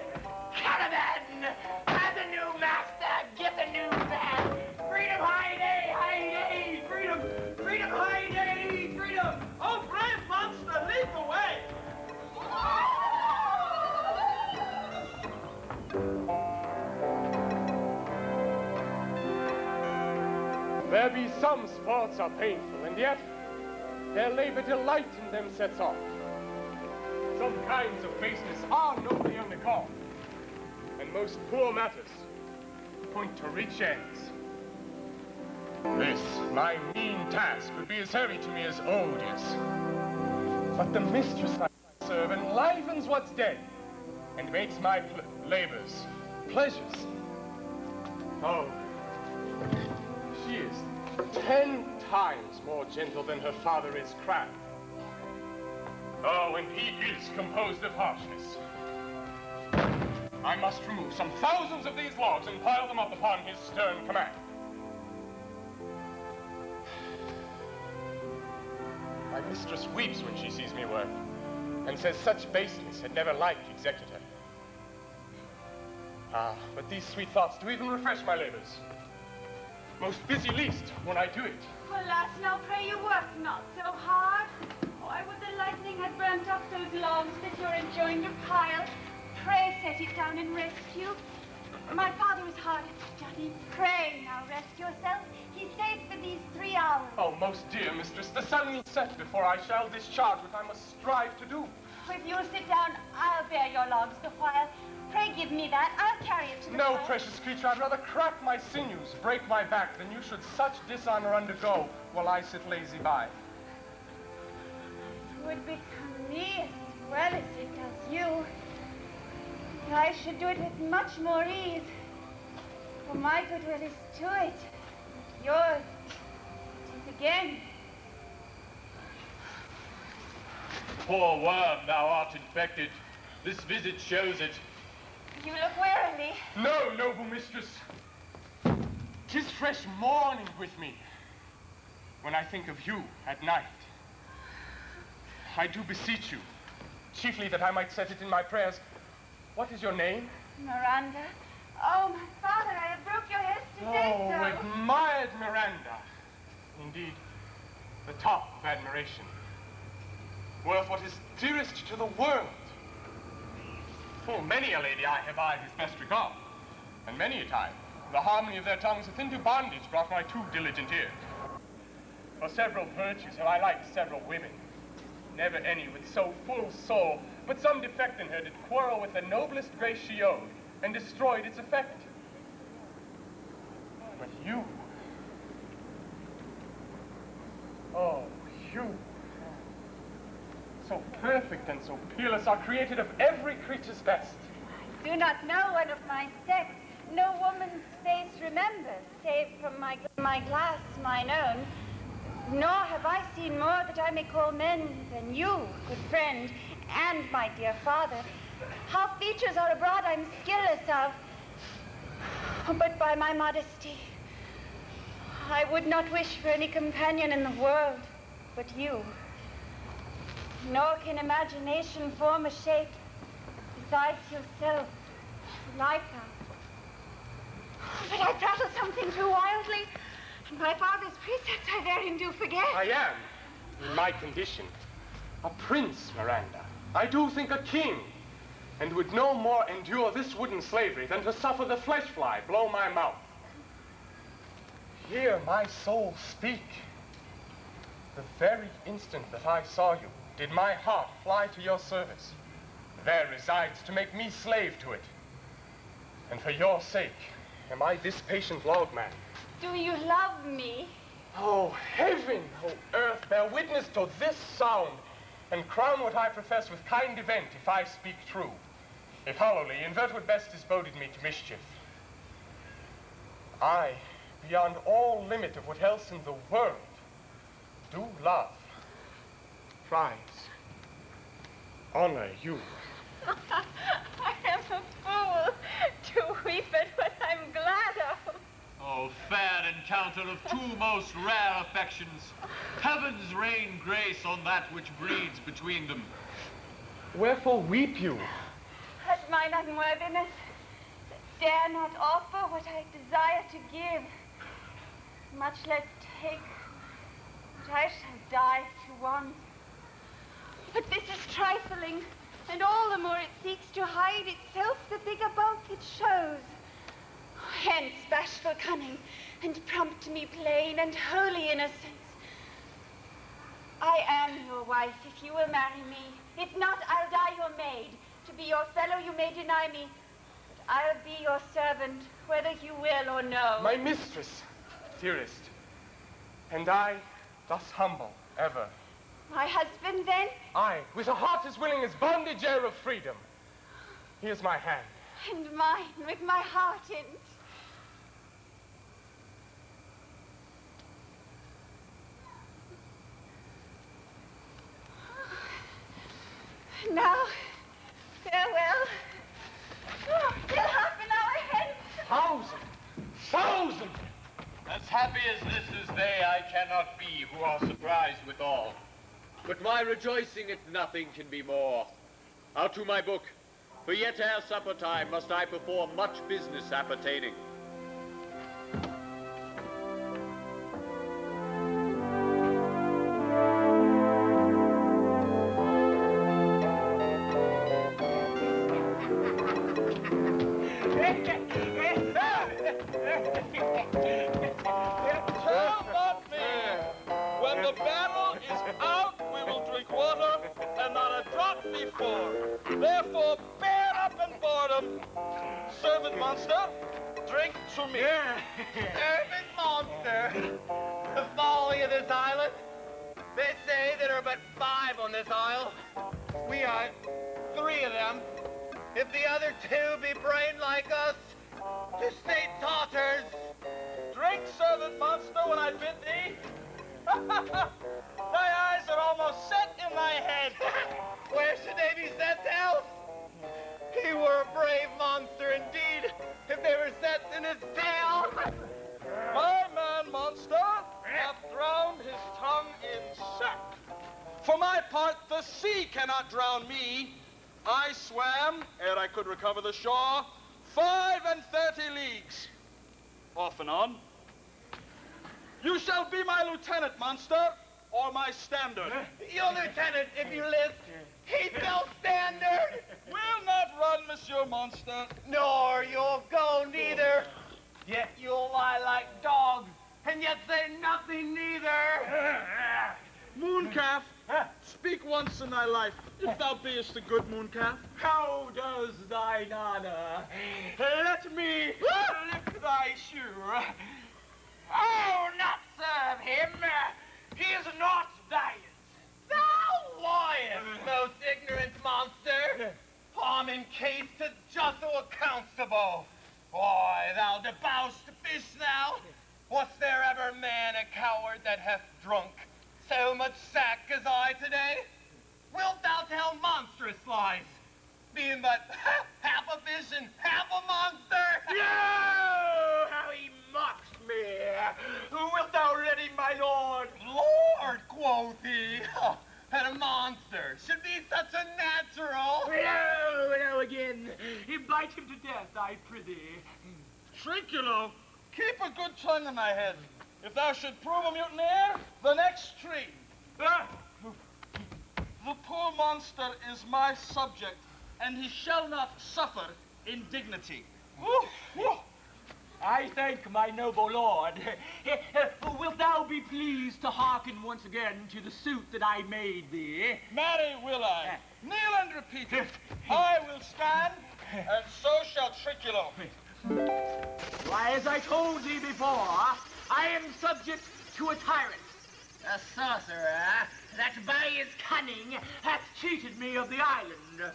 Caliban, have a new master, get a new man. Freedom, high day, freedom, freedom, high day, freedom. Oh, brave monster, lead the way. There be some sports are painful, and yet their labor delight in them sets off. Some kinds of baseness are nobly undergone, and most poor matters point to rich ends. This, my mean task, would be as heavy to me as odious. But the mistress I serve enlivens what's dead, and makes my labors pleasures. Oh, she is 10 times more gentle than her father is crabbed. Oh, and he is composed of harshness. I must remove some thousands of these logs and pile them up upon his stern command. My mistress weeps when she sees me work, and says such baseness had never liked executor. Ah, but these sweet thoughts do even refresh my labors. Most busy least when I do it. Alas, now pray you work not so hard. Oh, I would the lightning had burnt up those belongs that you're enjoying your pile. Pray set it down and rest you. My father is hard at study. Pray now rest yourself. He stayed for these 3 hours. Oh, most dear mistress, the sun will set before I shall discharge what I must strive to do. If you'll sit down, I'll bear your logs the while. Pray give me that. I'll carry it to the No, fire. precious creature, I'd rather crack my sinews, break my back, than you should such dishonor undergo while I sit lazy by. It would become me as well as it does you. I should do it with much more ease. For my goodwill is to it. Yours is again. Poor worm, thou art infected. This visit shows it. You look wearily. No, noble mistress. 'Tis fresh morning with me when I think of you at night. I do beseech you, chiefly that I might set it in my prayers. What is your name? Miranda. Oh, my father, I have broke your head to say Oh, so. admired Miranda. Indeed, the top of admiration. Worth what is dearest to the world. Full many a lady I have eyed with best regard, and many a time the harmony of their tongues hath into bondage brought my too diligent ear. For several virtues have I liked several women, never any with so full soul, but some defect in her did quarrel with the noblest grace she owed, and destroyed its effect. But you, oh, you, so perfect and so peerless, are created of every creature's best. I do not know one of my sex. No woman's face remembers, save from my glass, mine own. Nor have I seen more that I may call men than you, good friend, and my dear father. How features are abroad I'm skilless of. But by my modesty, I would not wish for any companion in the world but you. Nor can imagination form a shape besides yourself, like us. But I prattle something too wildly, and my father's precepts I therein do forget. I am, in my condition, a prince, Miranda. I do think a king, and would no more endure this wooden slavery than to suffer the flesh fly blow my mouth. Hear my soul speak. The very instant that I saw you, did my heart fly to your service. There resides to make me slave to it. And for your sake, am I this patient logman. Do you love me? Oh, heaven, oh, earth, bear witness to this sound, and crown what I profess with kind event if I speak true. If hollowly, invert what best is boded me to mischief. I, beyond all limit of what else in the world, do love, prize, honor you. I am a fool to weep at what I'm glad of. Oh, fair encounter of two most rare affections. Heavens rain grace on that which breeds between them. Wherefore weep you? At mine unworthiness, that dare not offer what I desire to give, much less take what I shall die to want. But this is trifling, and all the more it seeks to hide itself the bigger bulk it shows. Hence bashful cunning, and prompt me plain and holy innocence. I am your wife, if you will marry me. If not, I'll die your maid. To be your fellow, you may deny me, but I'll be your servant, whether you will or no. My mistress, dearest, and I, thus humble, ever. My husband, then? I, with a heart as willing as bondage heir of freedom. Here's my hand. And mine, with my heart in't. Now, farewell. Oh, till half an hour hence. 1,000! As happy as this is they, I cannot be, who are surprised withal. But my rejoicing at nothing can be more. Out to my book, for yet ere supper time must I perform much business appertaining. Therefore, bear up and boredom. Servant monster, drink to me. Servant monster, the folly of this island. They say there are but 5 on this isle. We are 3 of them. If the other 2 be brain like us, the state totters. Drink, servant monster, when I bid thee. Thy eyes are almost set in thy head. Where should they be set else? He were a brave monster indeed, if they were set in his tail. My man, monster, hath drowned his tongue in sack. For my part, the sea cannot drown me. I swam, ere I could recover the shore, 35 leagues, off and on. You shall be my lieutenant, monster, or my standard. Your lieutenant, if you list. He's no standard. Will not run, Monsieur Monster. Nor you'll go neither. Yet you'll lie like dogs, and yet say nothing neither. Mooncalf, speak once in thy life, if thou beest a good mooncalf. How does thine honor? Let me lift thy shoe. Oh, not serve him. He is not thine. Thou liest, most ignorant monster. I'm encased to Joshua Constable. Why, thou debauched fish, thou! Was there ever man a coward that hath drunk so much sack as I today? Wilt thou tell monstrous lies, being but half a fish and half a monster? No! How he mocks me! Wilt thou let him, my lord? Lord, quoth he. And a monster should be such a natural. No, again. Bite him to death, I prithee. Trinculo, keep a good tongue in thy head. If thou should prove a mutineer, the next tree. The poor monster is my subject, and he shall not suffer indignity. I thank my noble lord. Wilt thou be pleased to hearken once again to the suit that I made thee? Marry, will I. Kneel and repeat it. I will stand, and so shall Trinculo. Why, as I told thee before, I am subject to a tyrant, a sorcerer, that by his cunning hath cheated me of the island. Thou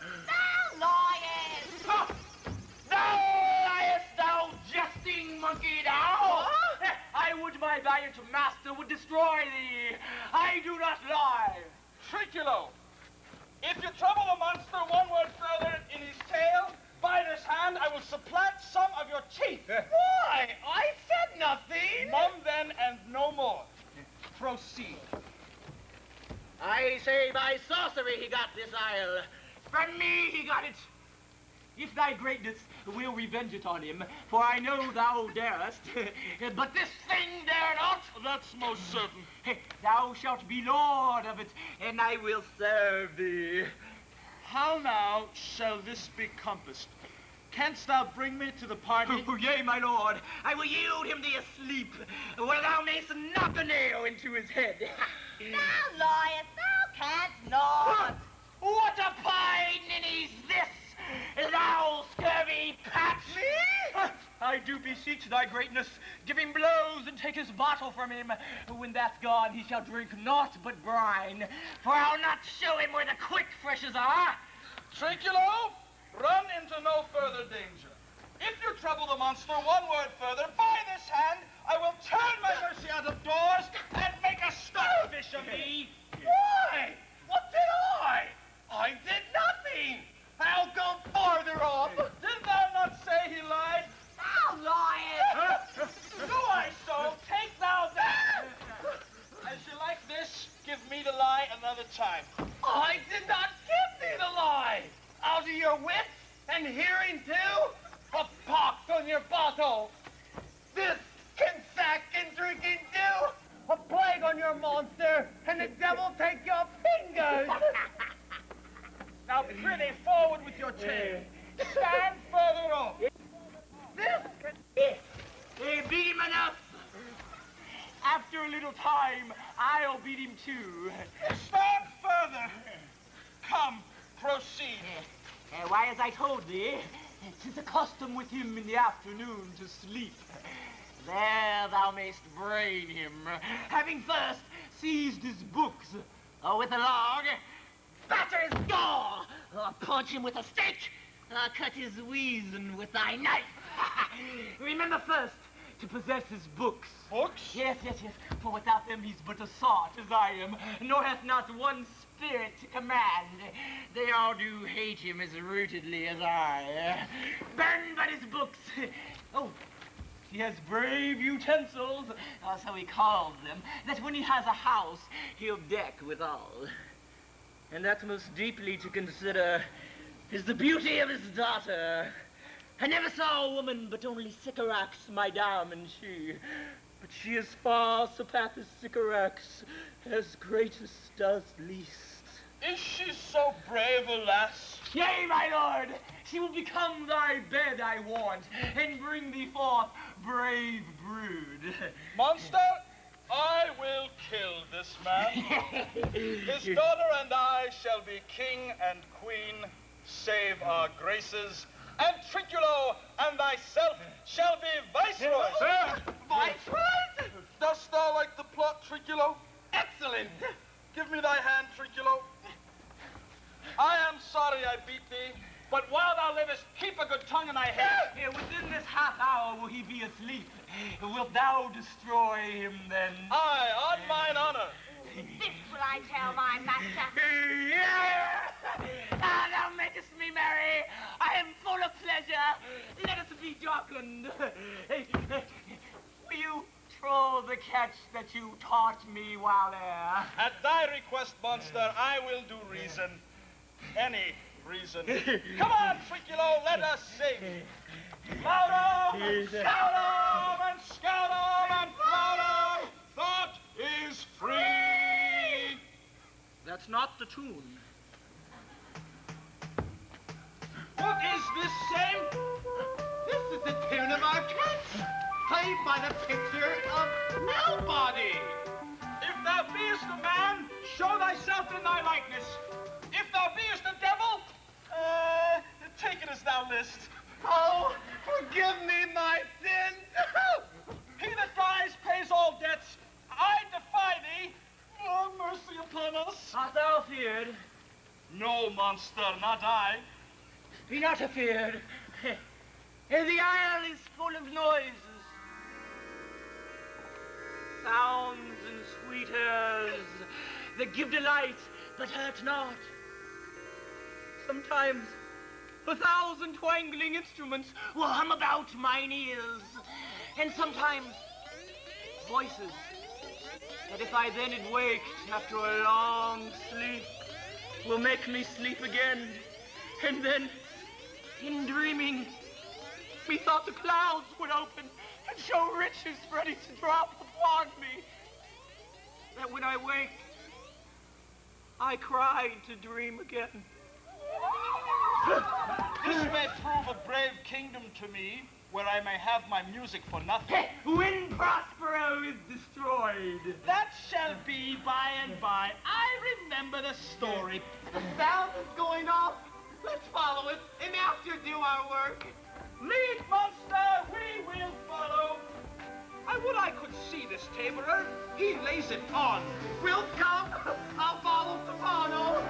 liest! Thou liest, thou jesting monkey, thou! I would my valiant master would destroy thee. I do not lie. Trinculo, if you trouble the monster one word further in his tail, by this hand I will supplant some of your teeth. Why? I said nothing. Mum then and no more. Proceed. I say by sorcery he got this isle. From me he got it. If thy greatness will revenge it on him, for I know thou darest, but this thing dare not. That's most certain. Thou shalt be lord of it, and I will serve thee. How now shall this be compassed? Canst thou bring me to the party? Yea, my lord. I will yield him thee asleep, where thou mayst knock a nail into his head. Thou liest, thou canst not. What a pine ninny's this, thou scurvy patch! Me? I do beseech thy greatness, give him blows and take his bottle from him. When that's gone, he shall drink naught but brine, for I'll not show him where the quick freshes are. Trinculo, run into no further danger. If you trouble the monster one word further, by this hand, I will turn my mercy out of doors and make a starfish of thee. Why? What did I? I did nothing. I'll go farther off. Did thou not say he lied? Thou liest. Do I so? Take thou that. As you like this, give me the lie another time. I did not give thee the lie. Out of your wits and hearing too? A pox on your bottle. This can sack and drinking do. A plague on your monster, and the devil take your fingers. Now prithee forward with your tale. Stand further off. Beat him enough. After a little time, I'll beat him too. Stand further. Come, proceed. Why, as I told thee, 'tis a custom with him in the afternoon to sleep. There thou mayst brain him, having first seized his books, with a log, batter his jaw, punch him with a stick, cut his weazen with thy knife. Remember first to possess his books. Books? Yes, yes, yes, for without them he's but a sot, as I am, nor hath not one spirit to command. They all do hate him as rootedly as I. Burn but his books. Oh, he has brave utensils, so he calls them, that when he has a house, he'll deck withal. And that most deeply to consider is the beauty of his daughter. I never saw a woman but only Sycorax, my dam, and she. But she as far surpasseth Sycorax, as greatest does least. Is she so brave a lass? Yea, my lord, she will become thy bed, I warrant, and bring thee forth brave brood. Monster, I will kill this man. His daughter and I shall be king and queen, save our graces, and Trinculo and thyself shall be viceroys. Sir! Viceroys? Dost thou like the plot, Trinculo? Excellent! Give me thy hand, Trinculo. I am sorry I beat thee, but while thou livest, keep a good tongue in thy head. Within this half hour will he be asleep. Wilt thou destroy him then? Aye, on mine honor. This will I tell my master. Thou makest me merry. I am full of pleasure. Let us be jocund. Will you troll the catch that you taught me while there? At thy request, monster, I will do reason. Any reason. Come on, Trinculo, let us sing. Louder, shout 'em, and scout 'em, and proud 'em. Thought is free. That's not the tune. What is this same? This is the tune of our catch, played by the picture of Nobody. If thou beest a man, show thyself in thy likeness. If thou beest a devil, take it as thou list. Oh, forgive me my sins. He that dies pays all debts. I defy thee. Oh, mercy upon us. Art thou afeard? No, monster, not I. Be not afeard. The isle is full of noises, sounds and sweet airs that give delight but hurt not. Sometimes 1,000 twangling instruments will hum about mine ears, and sometimes voices that if I then had waked after a long sleep will make me sleep again. And then, in dreaming, methought the clouds would open and show riches ready to drop upon me. That when I waked, I cried to dream again. This may prove a brave kingdom to me, where I may have my music for nothing. When Prospero is destroyed. That shall be by and by. I remember the story. The sound is going off. Let's follow it and after do our work. Lead, monster, we will follow. I would I could see this taborer. He lays it on. Wilt come? I'll follow tomorrow.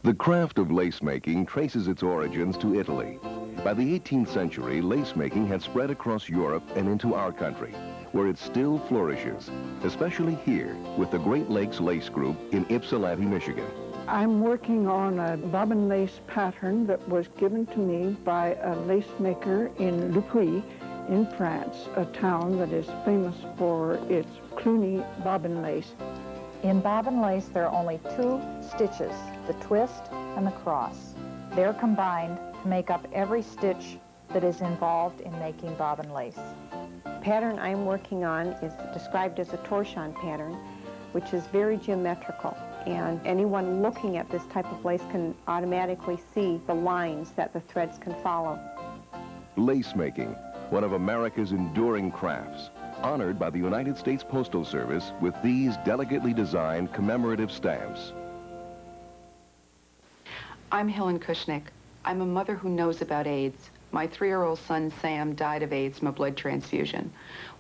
The craft of lace making traces its origins to Italy. By the 18th century, lace making had spread across Europe and into our country, where it still flourishes, especially here with the Great Lakes Lace Group in Ypsilanti, Michigan. I'm working on a bobbin lace pattern that was given to me by a lace maker in Le Puy in France, a town that is famous for its Cluny bobbin lace. In bobbin lace, there are only 2 stitches, the twist and the cross. They're combined to make up every stitch that is involved in making bobbin lace. The pattern I'm working on is described as a torchon pattern, which is very geometrical. And anyone looking at this type of lace can automatically see the lines that the threads can follow. Lace making, one of America's enduring crafts, honored by the United States Postal Service with these delicately designed commemorative stamps. I'm Helen Kushnick. I'm a mother who knows about AIDS. My 3-year-old son, Sam, died of AIDS from a blood transfusion.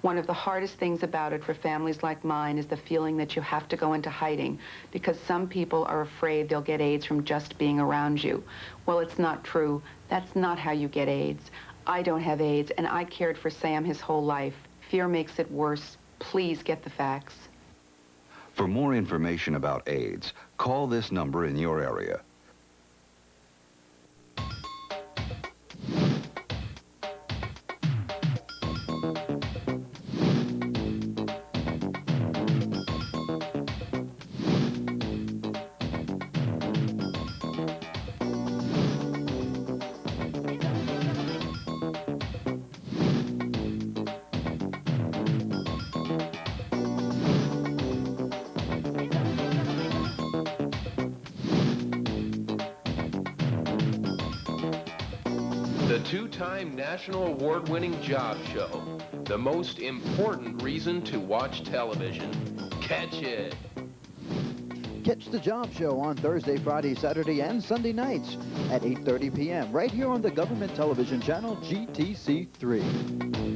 One of the hardest things about it for families like mine is the feeling that you have to go into hiding because some people are afraid they'll get AIDS from just being around you. Well, it's not true. That's not how you get AIDS. I don't have AIDS, and I cared for Sam his whole life. Fear makes it worse. Please get the facts. For more information about AIDS, call this number in your area. The 2-time National Award-winning Job Show, the most important reason to watch television. Catch it. Catch the Job Show on Thursday, Friday, Saturday, and Sunday nights at 8:30 p.m. right here on the government television channel GTC3.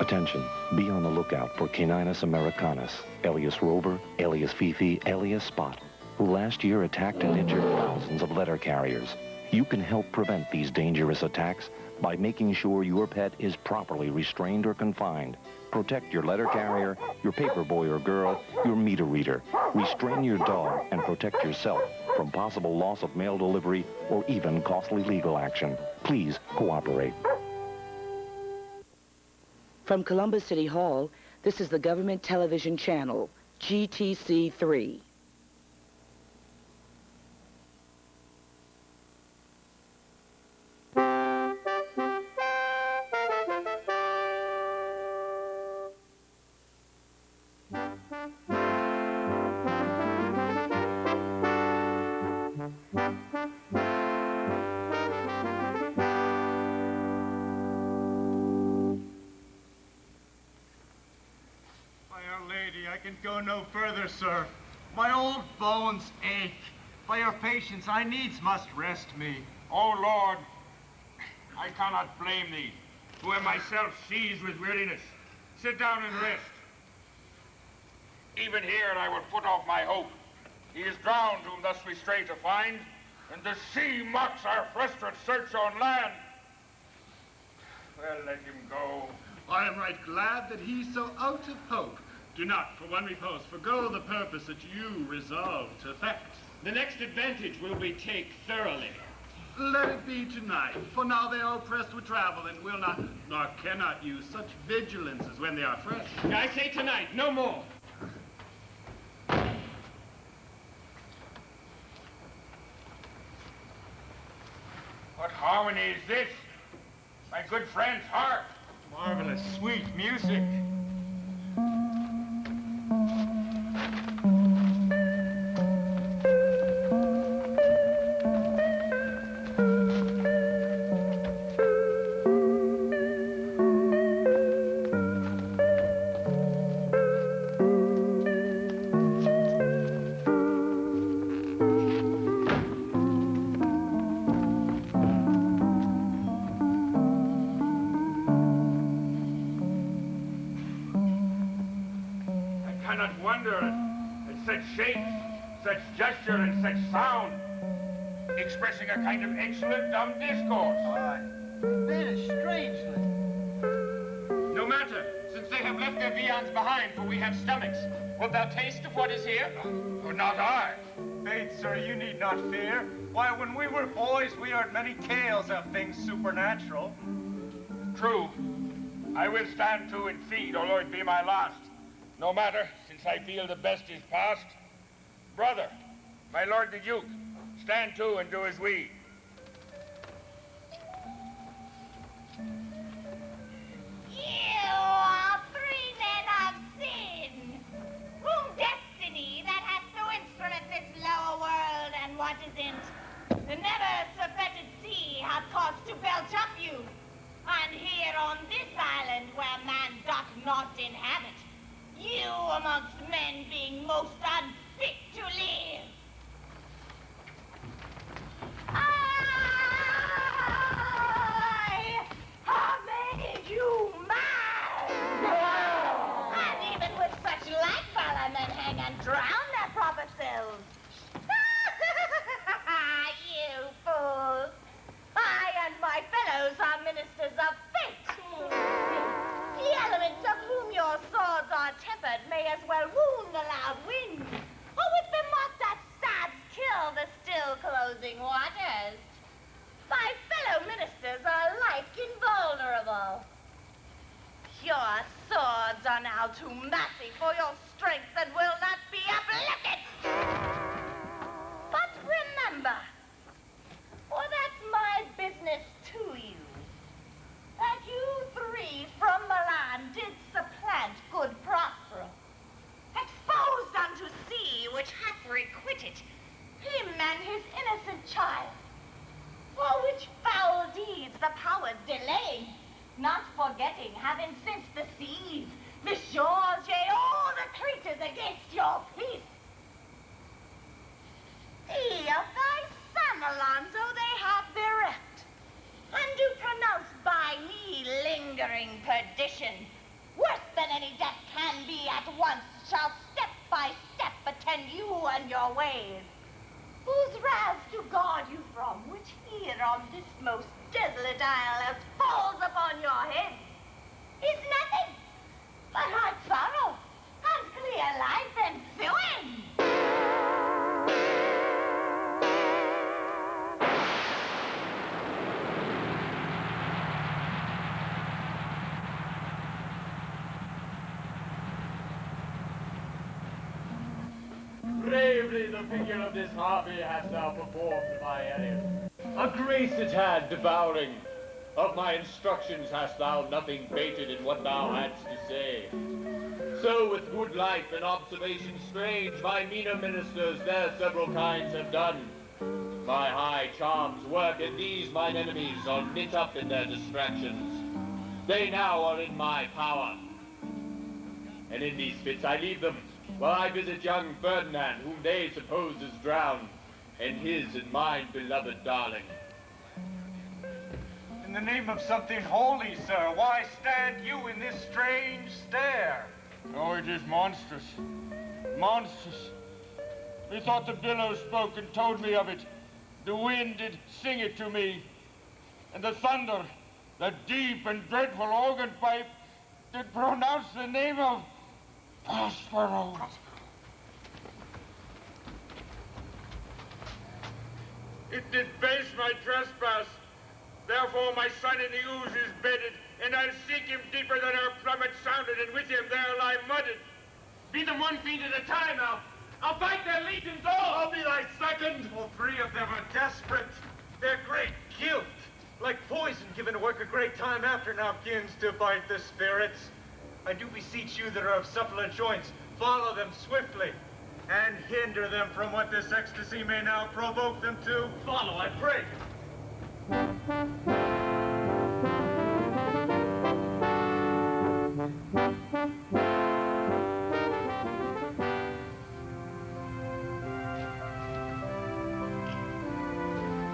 Attention, be on the lookout for Caninus americanus, alias Rover, alias Fifi, alias Spot, who last year attacked and injured thousands of letter carriers. You can help prevent these dangerous attacks by making sure your pet is properly restrained or confined. Protect your letter carrier, your paper boy or girl, your meter reader. Restrain your dog and protect yourself from possible loss of mail delivery or even costly legal action. Please cooperate. From Columbus City Hall, this is the government television channel, GTC3. I can go no further, sir. My old bones ache. By your patience, I needs must rest me. Oh, Lord, I cannot blame thee, who am myself seized with weariness. Sit down and rest. Even here I will put off my hope. He is drowned whom thus we stray to find, and the sea mocks our frustrate search on land. Well, let him go. I am right glad that he's so out of hope. Do not, for one repose, forgo the purpose that you resolve to effect. The next advantage will we take thoroughly. Let it be tonight, for now they are oppressed with travel and will not, nor cannot use such vigilance as when they are fresh. I say tonight, no more. What harmony is this? My good friend's harp. Marvelous, sweet music. Such shape, such gesture, and such sound. expressing a kind of excellent dumb discourse. Very strangely. No matter, since they have left their viands behind, for we have stomachs. Wilt thou taste of what is here? Not I. Faith, sir, you need not fear. Why, when we were boys, we heard many tales of things supernatural. True. I will stand to and feed, although it be my last. No matter, since I feel the best is past. Brother, my lord the Duke, stand to and do as we. You are three men of sin, whom destiny that hath so instrument this lower world and what isn't, the never surfeited sea hath caused to belch up you, and here on this island where man doth not inhabit, you amongst men being most unfit to live. I have made you mad! And even with such like valor men hang and drown their proper selves. You fools! I and my fellows are ministers of fate. The elements of whom your swords are tempered may as well wound the loud wind, or with the mock that stabs kill the still closing waters. My fellow ministers are alike invulnerable. Your swords are now too massy for your strength and will not be uplifted. But remember, for that's my business to you, that you three from Milan did supplant good Prospero, exposed unto sea which hath requited him and his innocent child, for which foul deeds the powers delayed, not forgetting having since the seas misjudged all the creatures against your peace. See of thy son, Alonso, they have bereft, and do pronounce by me lingering perdition, worse than any death can be at once, shall step by step attend you and your ways, whose wrath to guard you from, which here on this most desolate isle as falls upon your head, is nothing but hard sorrow and clear life ensuing. Bravely the figure of this harpy hast thou performed, my Ariel. A grace it had devouring. Of my instructions hast thou nothing bated in what thou hadst to say. So with good life and observation strange, my meaner ministers their several kinds have done. My high charms work, and these mine enemies are knit up in their distractions. They now are in my power. And in these fits I leave them, while I visit young Ferdinand, whom they suppose is drowned, and his and mine beloved darling. In the name of something holy, sir, why stand you in this strange stare? Oh, it is monstrous. Monstrous. Methought the billows spoke and told me of it. The wind did sing it to me. And the thunder, the deep and dreadful organ pipe, did pronounce the name of Prospero. It did base my trespass. Therefore my son in the ooze is bedded, and I'll seek him deeper than our plummet sounded, and with him there lie mudded. Be them one fiend at a time now. I'll fight their legions all. I'll be thy second. All three of them are desperate. Their great guilt, like poison given to work a great time after, now begins to bite the spirits. I do beseech you that are of supple joints, follow them swiftly, and hinder them from what this ecstasy may now provoke them to. Follow, I pray.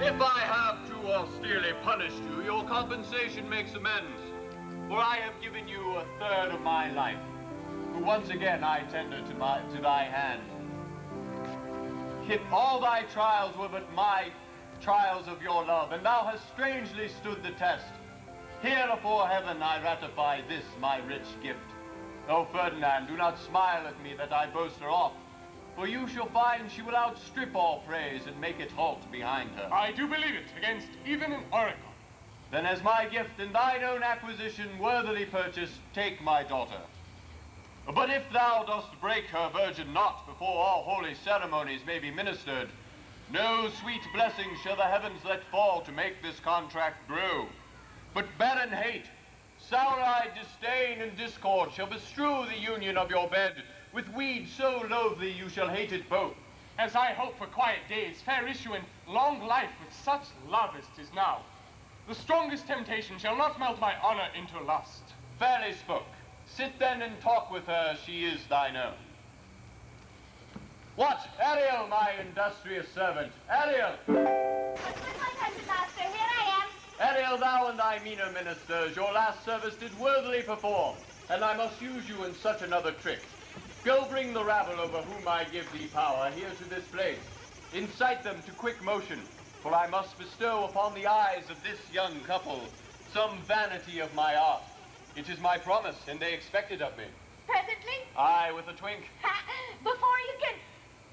If I have too austerely punished you, your compensation makes amends. For I have given you a third of my life, who once again I tender to thy hand. If all thy trials were but my trials of your love, and thou hast strangely stood the test. Here afore heaven I ratify this my rich gift. O Ferdinand, do not smile at me that I boast her off, for you shall find she will outstrip all praise and make it halt behind her. I do believe it, against even an oracle. Then as my gift and thine own acquisition worthily purchased, take my daughter. But if thou dost break her virgin knot before all holy ceremonies may be ministered, no sweet blessing shall the heavens let fall to make this contract brew. But barren hate, sour-eyed disdain and discord shall bestrew the union of your bed with weed so loathly you shall hate it both. As I hope for quiet days, fair issue, and long life with such love as 'tis now, the strongest temptation shall not melt my honor into lust. Fairly spoke. Sit then and talk with her, she is thine own. What? Ariel, my industrious servant. Ariel! Master, here I am. Ariel, thou and thy meaner ministers, your last service did worthily perform, and I must use you in such another trick. Go bring the rabble over whom I give thee power here to this place. Incite them to quick motion, for I must bestow upon the eyes of this young couple some vanity of my art. It is my promise, and they expect it of me. Presently? Aye, with a twink. Before you can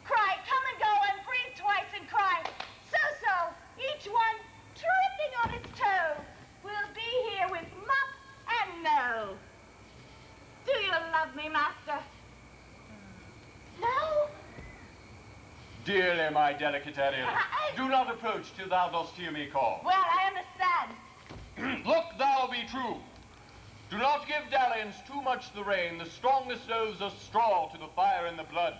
cry, come and go and breathe twice and cry, so, each one tripping on its toe. We'll be here with mup and no. Do you love me, master? No? Dearly, my delicate Ariel, do not approach till thou dost hear me call. Well, I understand. Look thou be true. Do not give dalliance too much the rein. The strongest oaths are straw to the fire and the blood.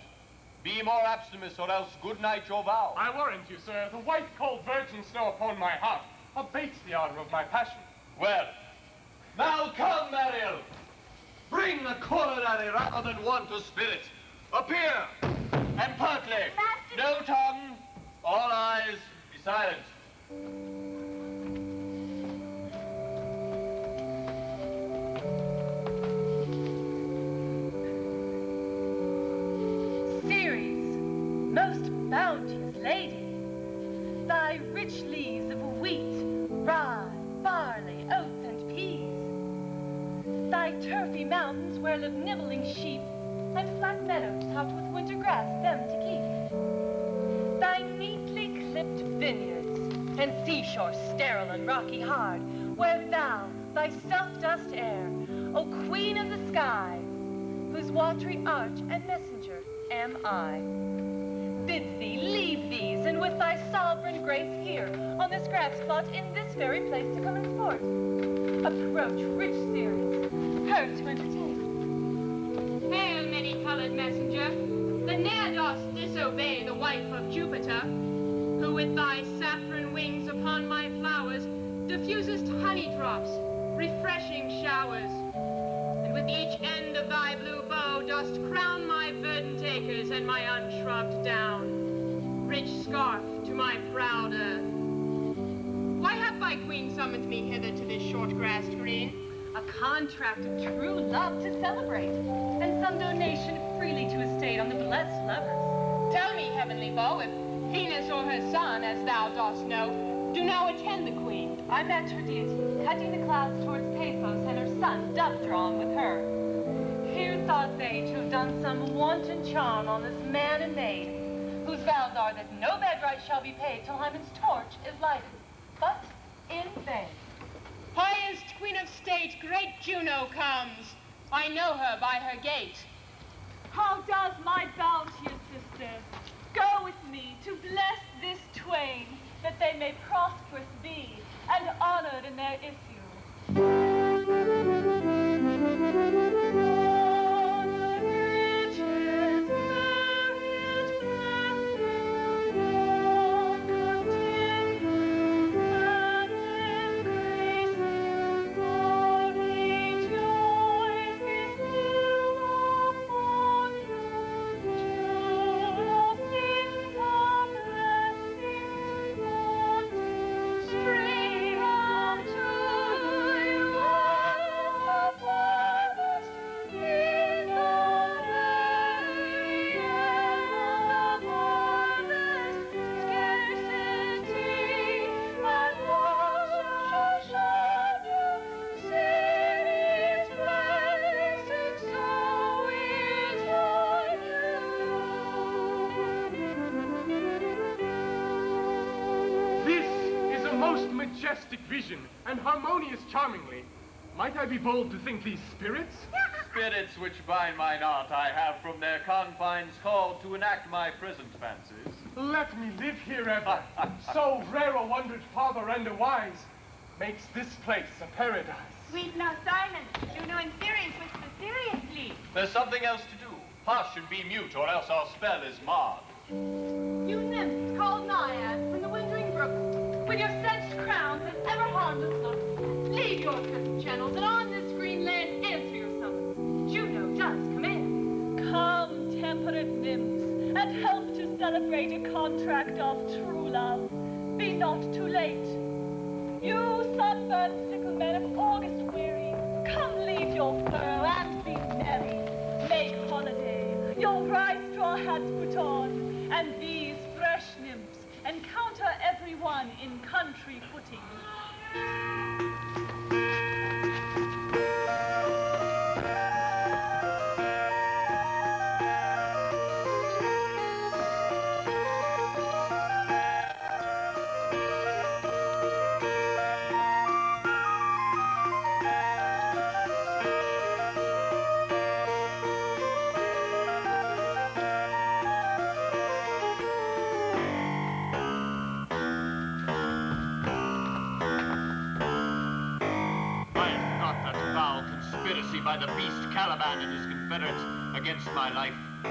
Be more abstemious, or else good night your vow. I warrant you, sir, the white cold virgin snow upon my heart abates the ardor of my passion. Well, now come, Ariel. Bring the corollary rather than want a spirit. Appear, and pertly. No tongue, all eyes, be silent. Most bounteous lady, thy rich leaves of wheat, rye, barley, oats, and peas, thy turfy mountains where live nibbling sheep, and flat meadows topped with winter grass them to keep, thy neatly clipped vineyards, and seashore sterile and rocky hard, where thou, thyself dost err, O queen of the sky, whose watery arch and messenger am I. Bids thee leave these, and with thy sovereign grace here, on this grass plot, in this very place to come and sport. Approach, rich Ceres, her to entertain. Hail, many-colored messenger, that ne'er dost disobey the wife of Jupiter, who with thy saffron wings upon my flowers diffusest honey drops, refreshing showers, and with each end of thy blue bow dost crown my verdant acres and my unshrubed down, rich scarf to my proud earth. Why hath thy queen summoned me hither to this short-grassed green? A contract of true love to celebrate, and some donation freely to estate on the blessed lovers. Tell me, heavenly bow, if Venus or her son, as thou dost know, do now attend the queen. I met her deity, cutting the clouds towards Paphos, and her son dove-drawn with her. Here thought they to have done some wanton charm on this man and maid, whose vows are that no bed right shall be paid till Hymen's torch is lighted, but in vain. Highest queen of state, great Juno comes. I know her by her gait. How does my bounteous sister? Go with me to bless this twain, that they may prosperous be, and honored in their issue. Spring unto you. majestic vision and harmonious charmingly. Might I be bold to think these spirits? Spirits which by mine art I have from their confines called to enact my present fancies. Let me live here ever. So rare a wondered father and a wise makes this place a paradise. Sweet now silence, do no inferious with the seriously. There's something else to do. Hush and be mute, or else our spell is marred. You nymphs called naiads from the wintering brook, with your sedged crowns and ever harmless looks, leave your accursed channels and on this green land answer your summons. Juno does command. Come, temperate nymphs, and help to celebrate a contract of true love. Be not too late. You sunburned sickle men of August weary, come leave your furrow and be merry. Make holiday, your bright straw hats put on, and these fresh nymphs encounter everyone in country footing. By the beast Caliban and his confederates against my life. The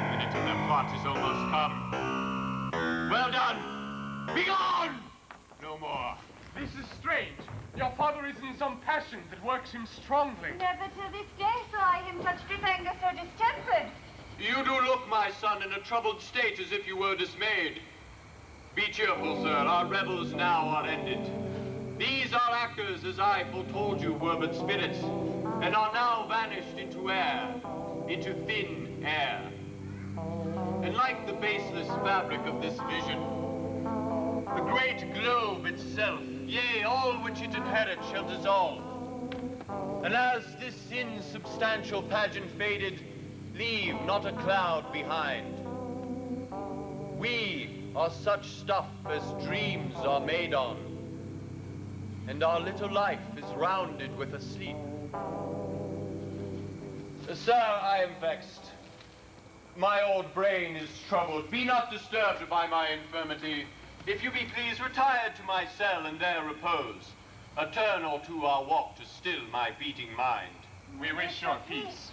minute of their plot is almost come. Well done! Be gone! No more. This is strange. Your father is in some passion that works him strongly. Never till this day saw I him such fit anger so distempered. You do look, my son, in a troubled state as if you were dismayed. Be cheerful, sir. Our revels now are ended. These are actors, as I foretold you, were but spirits, and are now vanished into air, into thin air. And like the baseless fabric of this vision, the great globe itself, yea, all which it inherits, shall dissolve. And as this insubstantial pageant faded, leave not a cloud behind. We are such stuff as dreams are made on, and our little life is rounded with a sleep. Sir, I am vexed. My old brain is troubled. Be not disturbed by my infirmity. If you be pleased, retire to my cell and there repose. A turn or two I'll walk to still my beating mind. We wish your peace.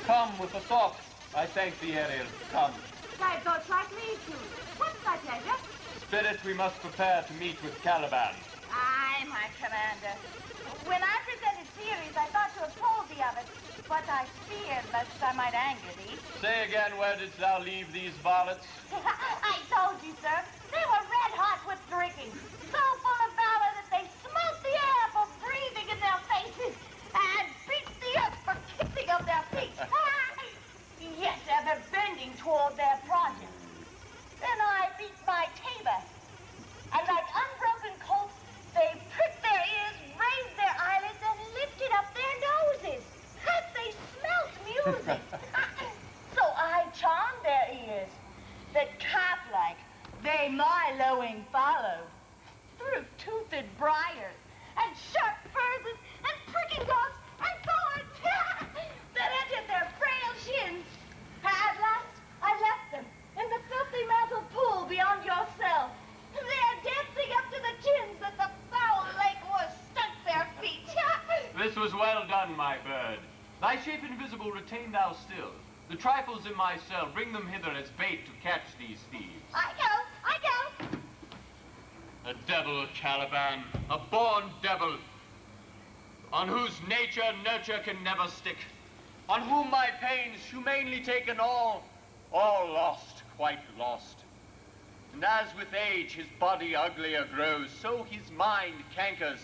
Come with a thought. I thank thee, Ariel. Come. Thy thoughts like me too. What's thy pleasure? Spirit, we must prepare to meet with Caliban. Aye, my commander. When I presented theories, I thought to oppose the others, but I feared lest I might anger thee. Say again, where didst thou leave these varlets? I told you, sir. They were red hot with drinking, so full of valor that they smote the air for breathing in their faces and beat the earth for kissing of their feet. Yet ever bending toward their project. Then I beat my tabor, and like unbroken colts, they pricked their ears, raised their eyelids, and lifted up their noses, as they smelt music. So I charmed their ears, that calf-like they my lowing followed, through toothed briars, and sharp furze, and pricking dogs, and thorns, that entered their frail shins. At last, I left them in the filthy mantled pool beyond your cell. They are dancing up to the chins that the foul lake was stuck their feet. This was well done, my bird. Thy shape invisible retain thou still. The trifles in my cell, bring them hither as bait to catch these thieves. I go. A devil, Caliban, a born devil, on whose nature nurture can never stick, on whom my pains humanely taken all lost, quite lost. And as with age his body uglier grows, so his mind cankers.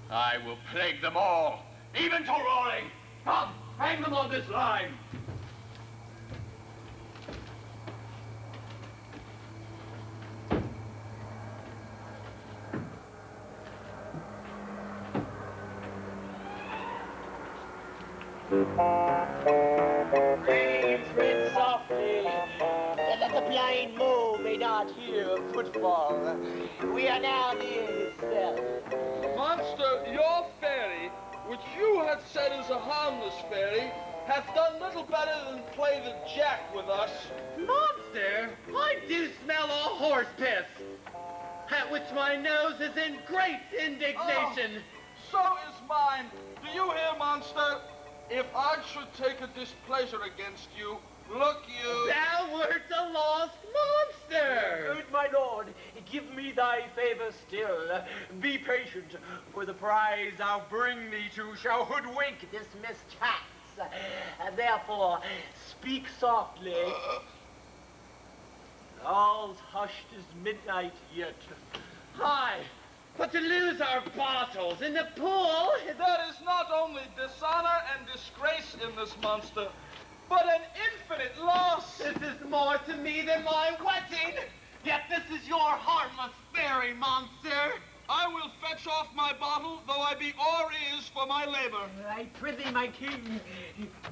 I will plague them all, even to roaring. Come, hang them on this line. Dreams with blind mole may not hear a footfall. We are now near his cell. Monster, your fairy, which you had said is a harmless fairy, hath done little better than play the jack with us. Monster, I do smell a horse piss, at which my nose is in great indignation. So is mine. Do you hear, monster? If I should take a displeasure against you, look you. Thou wert a lost monster. Good my lord, give me thy favor still. Be patient, for the prize I'll bring thee to shall hoodwink this mischance. Therefore, speak softly. All's hushed as midnight yet. Hi, but to lose our bottles in the pool. There is not only dishonor and disgrace in this monster, but an infinite loss. This is more to me than my wedding. Yet this is your harmless fairy, monster. I will fetch off my bottle, though I be all ears for my labor. I prithee, my king,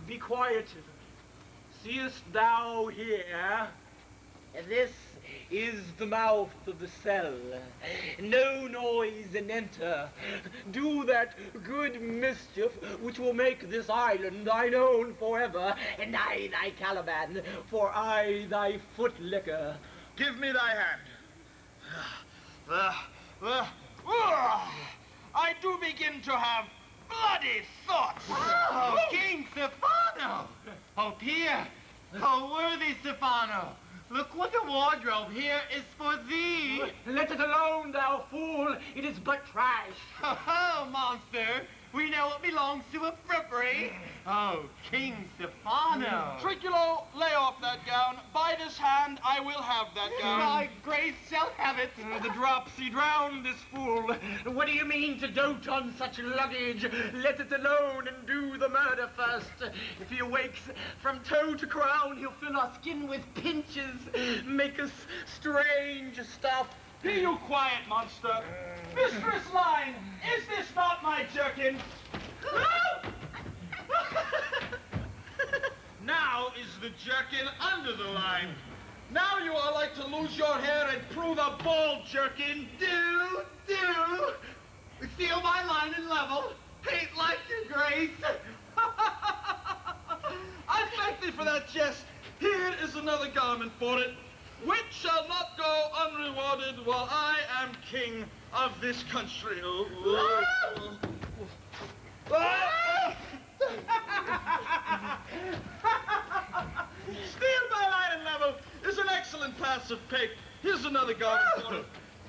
be quiet. Seest thou here? This is the mouth of the cell. No noise and enter. Do that good mischief which will make this island thine own forever, and I thy Caliban, for I thy foot licker. Give me thy hand. I do begin to have bloody thoughts. Oh, King Stefano! Oh, Pierre! Oh, worthy Stefano! Look what the wardrobe here is for thee. Let it alone, thou fool. It is but trash. Oh, monster. We know it belongs to a frippery. Oh, King Stefano. Triculo, lay off that gown. By this hand, I will have that gown. My grace shall have it. The dropsy drowned this fool. What do you mean to dote on such luggage? Let it alone and do the murder first. If he awakes from toe to crown, he'll fill our skin with pinches, make us strange stuff. Be you quiet, monster. Mistress Line, is this not my jerkin? Now is the jerkin under the line. Now you are like to lose your hair and prove a bald jerkin. Do. Steal my line and level. Hate like your grace. I thank thee for that jest. Here is another garment for it, which shall not go unrewarded while I am king of this country. Steal my line and level is an excellent pass of pig. Here's another garment for it.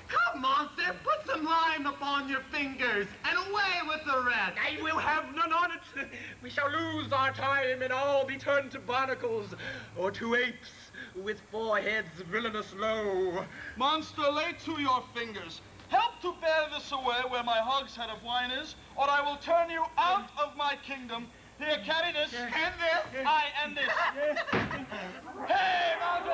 Come, monster, put some lime upon your fingers, and away with the rest. I will have none on it. We shall lose our time and all be turned to barnacles, or to apes with foreheads villainous low. Monster, lay to your fingers. Help to bear this away where my hogshead of wine is, or I will turn you out of my kingdom. Here, carry this. And this. Aye, and this. Hey, Monster!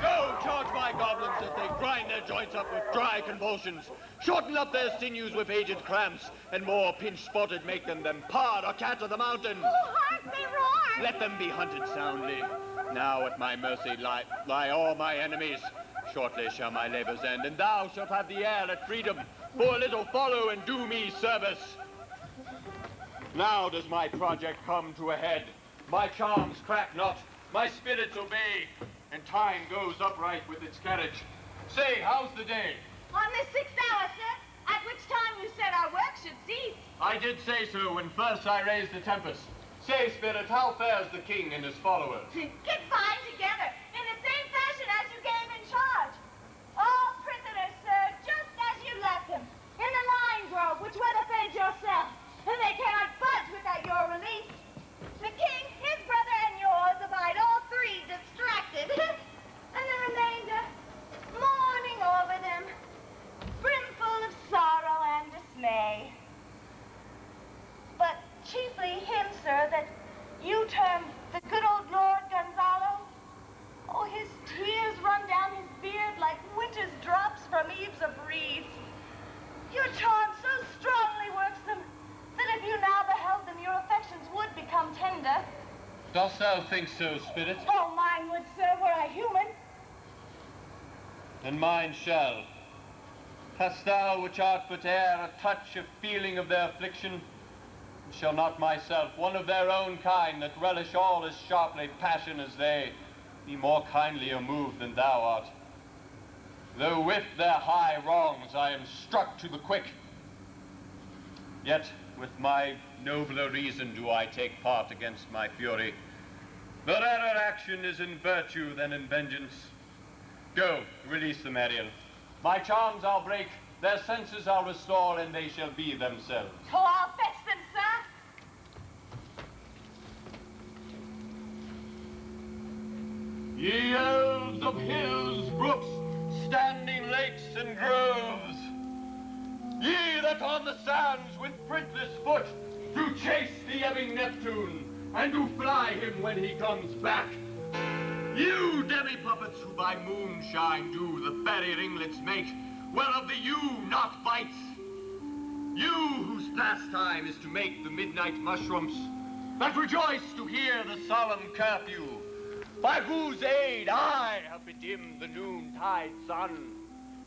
Go charge my goblins as they grind their joints up with dry convulsions, shorten up their sinews with aged cramps, and more pinch-spotted make them than pard or cat of the mountain. Hark, they roar! Let them be hunted soundly. Now at my mercy lie all my enemies. Shortly shall my labors end, and thou shalt have the air at freedom. For a little follow and do me service. Now does my project come to a head. My charms crack not, my spirits obey, and time goes upright with its carriage. Say, how's the day? On the 6th hour, sir, at which time you said our work should cease. I did say so when first I raised the Tempest. Say, Spirit, how fares the king and his followers? Get fine together, in the same fashion as you gave in charge. All prisoners, sir, just as you left them, in the lime grove which were the fate yourself, and they cannot budge without your release. The king, his brother, and yours abide all three distracted, and the remainder mourning over them, brimful of sorrow and dismay. But chiefly him, sir, that you termed the good old Lord Gonzalo, Dost thou think so, spirit? Oh, mine would, sir, were I human. And mine shall. Hast thou, which art but air, a touch, a feeling of their affliction? And shall not myself, one of their own kind, that relish all as sharply passion as they, be more kindlier moved than thou art? Though with their high wrongs I am struck to the quick, yet with my nobler reason do I take part against my fury. The rarer action is in virtue than in vengeance. Go, release them, Ariel. My charms I'll break, their senses I'll restore, and they shall be themselves. Oh, I'll fetch them, sir. Ye elves of hills, brooks, standing lakes and groves, ye that on the sands with printless foot do chase the ebbing Neptune, and do fly him when he comes back. You demi-puppets who by moonshine do the fairy ringlets make, well of the you not bites. You whose pastime is to make the midnight mushrooms, that rejoice to hear the solemn curfew, by whose aid I have bedimmed the noontide sun,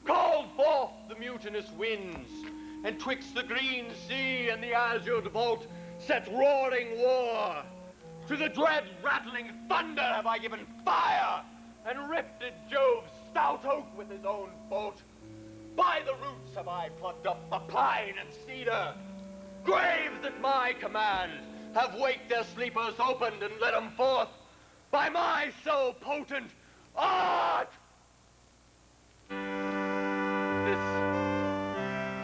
called forth the mutinous winds, and twixt the green sea and the azured vault set roaring war. To the dread rattling thunder have I given fire, and rifted Jove's stout oak with his own bolt. By the roots have I plucked up the pine and cedar. Graves at my command have waked their sleepers, opened and let them forth by my so potent art. This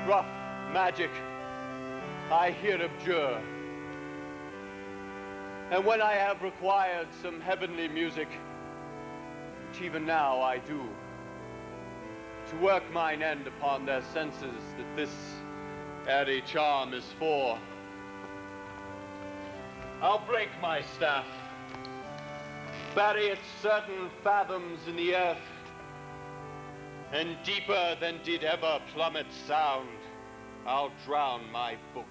rough magic I here abjure. And when I have required some heavenly music, which even now I do, to work mine end upon their senses that this airy charm is for, I'll break my staff, bury it certain fathoms in the earth, and deeper than did ever plummet sound, I'll drown my book.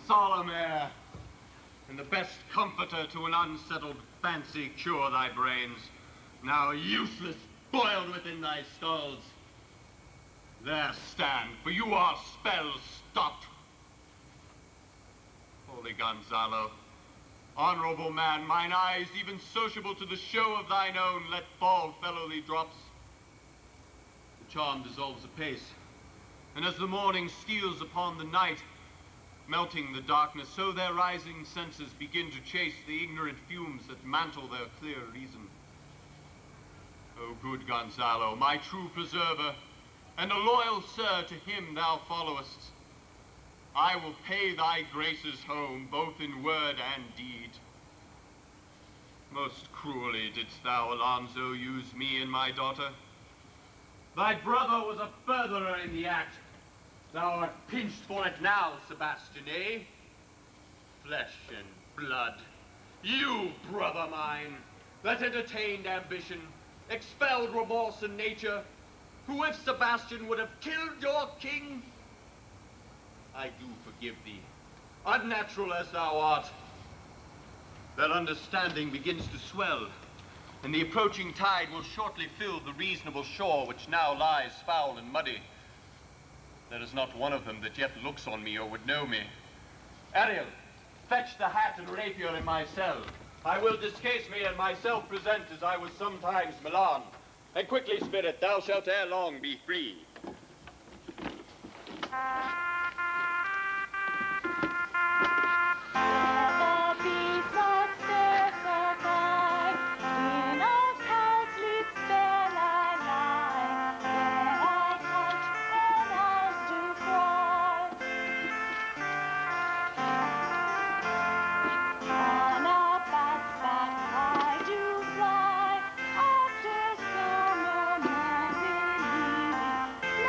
Solemn air, and the best comforter to an unsettled fancy cure thy brains, now useless, boiled within thy skulls. There stand, for you are spells stopped. Holy Gonzalo, honorable man, mine eyes, even sociable to the show of thine own, let fall fellowly drops. The charm dissolves apace, and as the morning steals upon the night, melting the darkness, so their rising senses begin to chase the ignorant fumes that mantle their clear reason. O good Gonzalo, my true preserver, and a loyal sir to him thou followest, I will pay thy graces home, both in word and deed. Most cruelly didst thou, Alonso, use me and my daughter. Thy brother was a furtherer in the act. Thou art pinched for it now, Sebastian, eh? Flesh and blood. You, brother mine, that entertained ambition, expelled remorse in nature, who if Sebastian would have killed your king, I do forgive thee, unnatural as thou art. That understanding begins to swell, and the approaching tide will shortly fill the reasonable shore which now lies foul and muddy. There is not one of them that yet looks on me or would know me. Ariel, fetch the hat and rapier in my cell. I will discase me and myself present as I was sometimes Milan. And quickly, spirit, thou shalt ere long be free. After summer, man, believe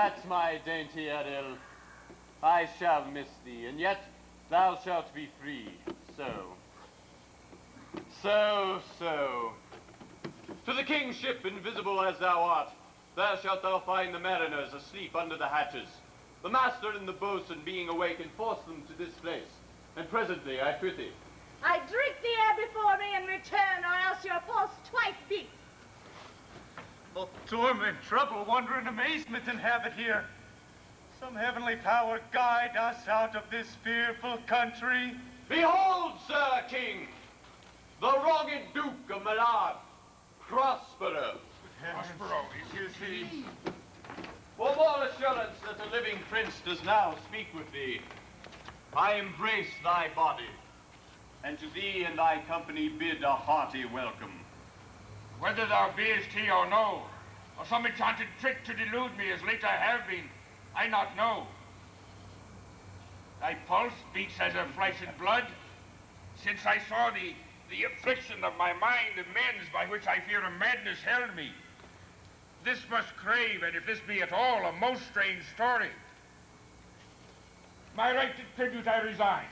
That's my dainty Ariel. I shall miss thee, and yet thou shalt be free. So. To the king's ship, invisible as thou art, there shalt thou find the mariners asleep under the hatches. The master and the boatswain being awake, enforce them to this place. And presently, I prithee. I drink the air before me in return, or else your pulse twice beat. Both torment, trouble, wonder, and amazement inhabit here. Some heavenly power guide us out of this fearful country. Behold, Sir King, the wronged Duke of Milan, Prospero. Prospero, is he? For more assurance that a living prince does now speak with thee, I embrace thy body, and to thee and thy company bid a hearty welcome. Whether thou beest he or no, or some enchanted trick to delude me as late I have been, I not know. Thy pulse beats as of flesh and blood. Since I saw the affliction of my mind amends by which I fear a madness held me. This must crave, and if this be at all, a most strange story. My right to tribute I resign,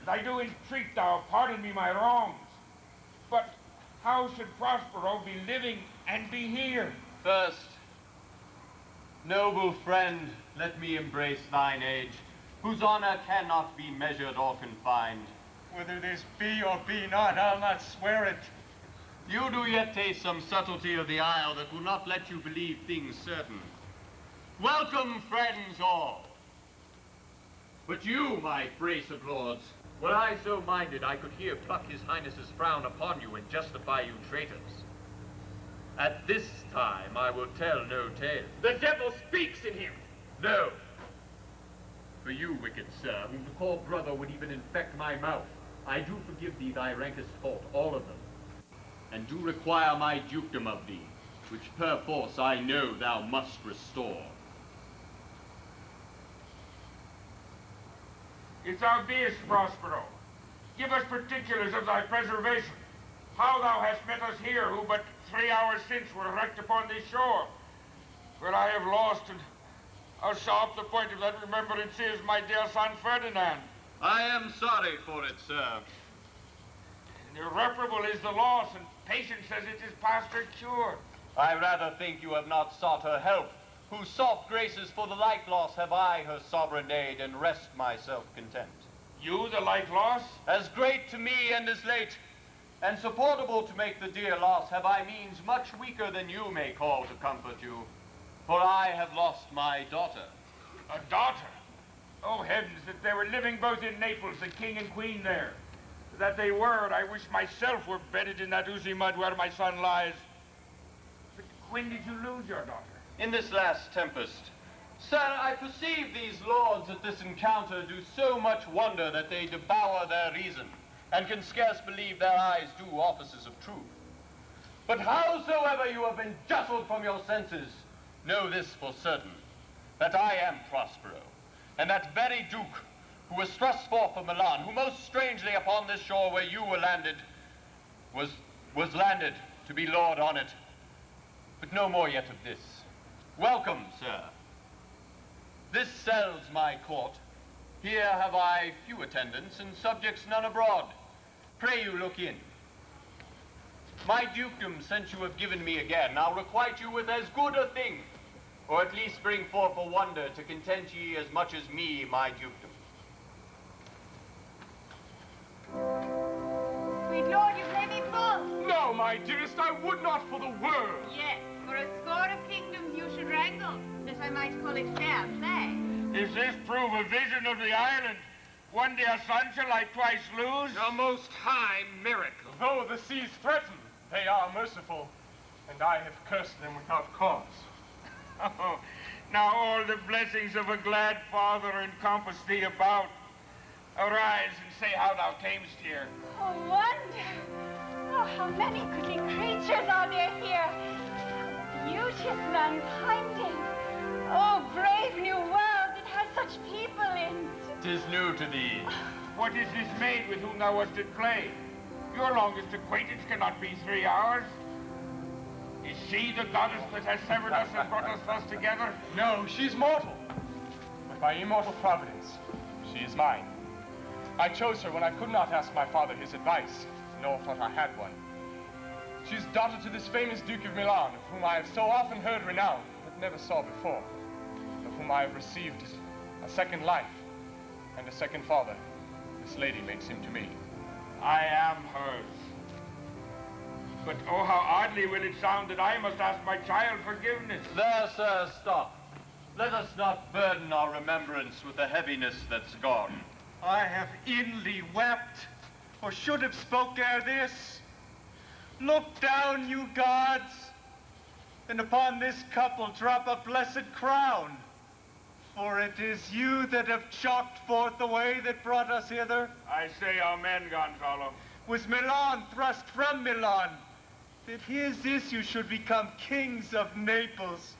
and I do entreat thou pardon me my wrongs. But how should Prospero be living and be here? First, noble friend, let me embrace thine age, whose honor cannot be measured or confined. Whether this be or be not, I'll not swear it. You do yet taste some subtlety of the isle that will not let you believe things certain. Welcome, friends all. But you, my brace of lords, were I so minded, I could here pluck his highness's frown upon you and justify you traitors. At this time, I will tell no tale. The devil speaks in him. No. For you, wicked sir, whom to call brother would even infect my mouth, I do forgive thee thy rankest fault, all of them, and do require my dukedom of thee, which perforce I know thou must restore. If thou beest, Prospero, give us particulars of thy preservation, how thou hast met us here, who but 3 hours since were wrecked upon this shore, where I have lost, and how sharp the point of that remembrance is, my dear son Ferdinand. I am sorry for it, sir. And irreparable is the loss, and patience says it is past her cure. I rather think you have not sought her help, whose soft graces for the like loss have I her sovereign aid, and rest myself content. You, the like loss? As great to me and as late, and supportable to make the dear loss, have I means much weaker than you may call to comfort you. For I have lost my daughter. A daughter? Oh, heavens, that they were living both in Naples, the king and queen there. That they were, and I wish myself were bedded in that oozy mud where my son lies. But when did you lose your daughter? In this last tempest. Sir, I perceive these lords at this encounter do so much wonder that they devour their reason, and can scarce believe their eyes do offices of truth. But howsoever you have been jostled from your senses, know this for certain, that I am Prospero, and that very Duke who was thrust forth from Milan, who most strangely upon this shore where you were landed, was landed to be lord on it. But no more yet of this. Welcome, sir. This cell's my court. Here have I few attendants, and subjects none abroad. Pray you look in. My dukedom, since you have given me again, I'll requite you with as good a thing, or at least bring forth a wonder to content ye as much as me, my dukedom. Sweet lord, you play me false. No, my dearest, I would not for the world. Yes, for a score of kingdoms you should wrangle, that I might call it fair play. If this prove a vision of the island, one dear son shall I twice lose? A most high miracle. Though the seas threaten, they are merciful, and I have cursed them without cause. Oh, now all the blessings of a glad father encompass thee about. Arise and say how thou camest here. Oh, wonder! Oh, how many goodly creatures are there here! Beauteous mankind! Oh, brave new world, it has such people in. 'Tis new to thee. What is this maid with whom thou wast at play? Your longest acquaintance cannot be 3 hours. Is she the goddess that has severed us and brought us thus together? No, she's mortal. But by immortal providence, she is mine. I chose her when I could not ask my father his advice, nor thought I had one. She's daughter to this famous Duke of Milan, of whom I have so often heard renown, but never saw before, of whom I have received a second life and a second father. This lady makes him to me. I am hers. But oh, how oddly will it sound that I must ask my child forgiveness. There, sir, stop. Let us not burden our remembrance with the heaviness that's gone. I have inly wept, or should have spoke ere this. Look down, you gods, and upon this couple drop a blessed crown. For it is you that have chalked forth the way that brought us hither. I say amen, Gonzalo. Was Milan thrust from Milan, that his issue should become kings of Naples?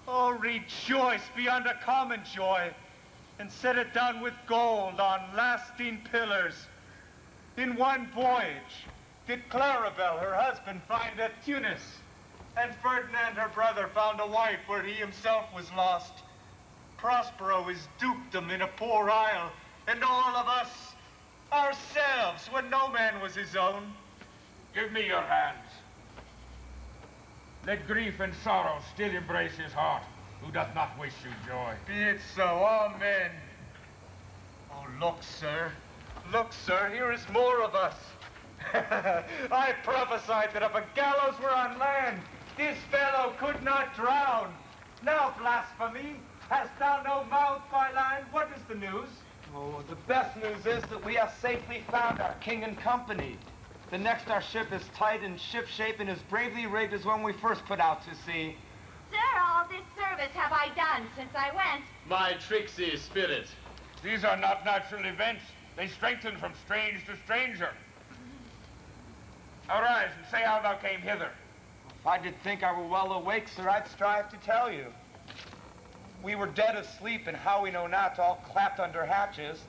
Oh, rejoice beyond a common joy, and set it down with gold on lasting pillars. In one voyage did Claribel her husband find at Tunis, and Ferdinand her brother found a wife where he himself was lost. Prospero is dukedom in a poor isle, and all of us, ourselves, when no man was his own. Give me your hands. Let grief and sorrow still embrace his heart, who doth not wish you joy. Be it so, amen. Oh, look, sir, here is more of us. I prophesied that if a gallows were on land, this fellow could not drown. Now, blasphemy, hast thou no mouth by land? What is the news? Oh, the best news is that we have safely found our king and company. The next our ship is tight and shipshape and as bravely rigged as when we first put out to sea. Sir, all this service have I done since I went. My tricksy spirit. These are not natural events. They strengthen from strange to stranger. Arise and say how thou came hither. If I did think I were well awake, sir, I'd strive to tell you. We were dead asleep, and how we know not, all clapped under hatches,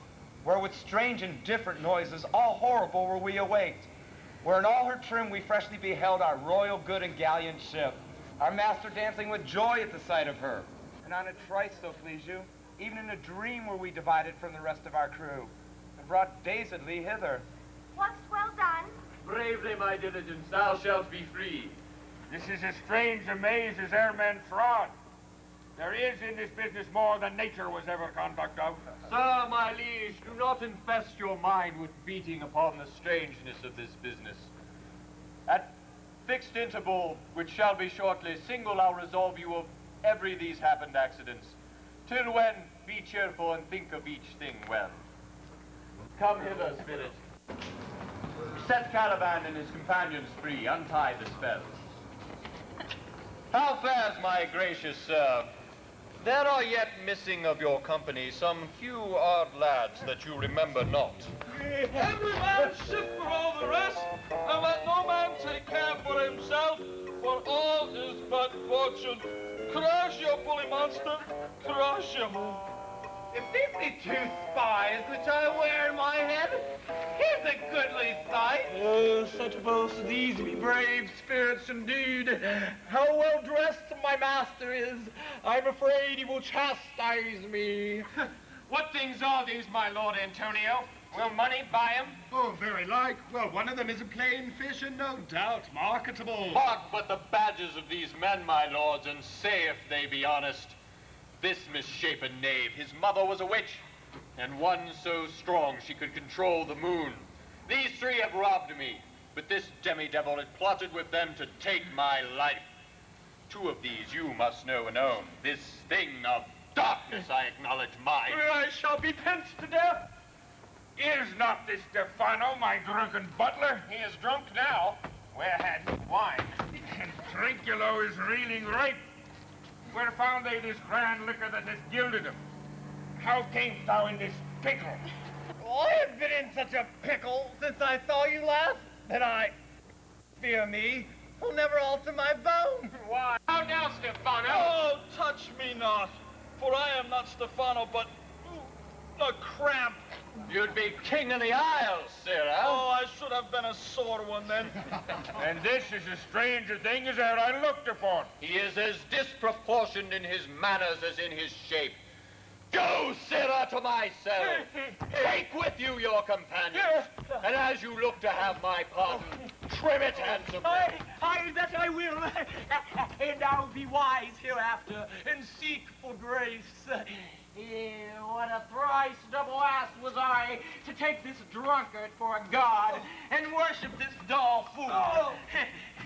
where with strange and different noises, all horrible, were we awaked. Where in all her trim we freshly beheld our royal good and gallant ship, our master dancing with joy at the sight of her. And on a trice, so please you, even in a dream were we divided from the rest of our crew, and brought dazedly hither. What's well done? Bravely, my diligence, thou shalt be free. This is as strange a maze as e'er men trod. There is in this business more than nature was ever conduct of. Sir, my liege, do not infest your mind with beating upon the strangeness of this business. At fixed interval, which shall be shortly, single I'll resolve you of every these happened accidents. Till when, be cheerful and think of each thing well. Come hither, spirit. Set Caliban and his companions free, untie the spells. How fares my gracious sir? There are yet missing of your company some few odd lads that you remember not. Every man shift for all the rest, and let no man take care for himself, for all is but fortune. Crush your bully monster, crush him. If these be two spies which I wear in my head, here's a goodly sight. Such both these be brave spirits indeed. How well dressed my master is. I'm afraid he will chastise me. What things are these, my Lord Antonio? Will money buy them? Oh, very like. Well, one of them is a plain fish and no doubt marketable. Mark but the badges of these men, my lords, and say if they be honest. This misshapen knave, his mother was a witch, and one so strong she could control the moon. These three have robbed me, but this demi-devil had plotted with them to take my life. Two of these you must know and own. This thing of darkness I acknowledge mine. I shall be pent to death. Is not this Stefano, my drunken butler? He is drunk now. Where had he wine? And Trinculo is reeling ripe. Where found they this grand liquor that has gilded him? How camest thou in this pickle? I have been in such a pickle since I saw you last, that I, fear me, will never alter my bone. Why? How now, Stefano? Oh, touch me not, for I am not Stefano, but a cramp. You'd be king of the Isles, sirrah. Oh, I should have been a sore one then. And this is as strange a thing as e'er I looked upon. He is as disproportioned in his manners as in his shape. Go, sirrah, to my cell. Take with you your companions. And as you look to have my pardon, trim it handsomely. Aye, that I will. And I'll be wise hereafter and seek for grace. What a thrice double ass was I to take this drunkard for a god and worship this dull fool.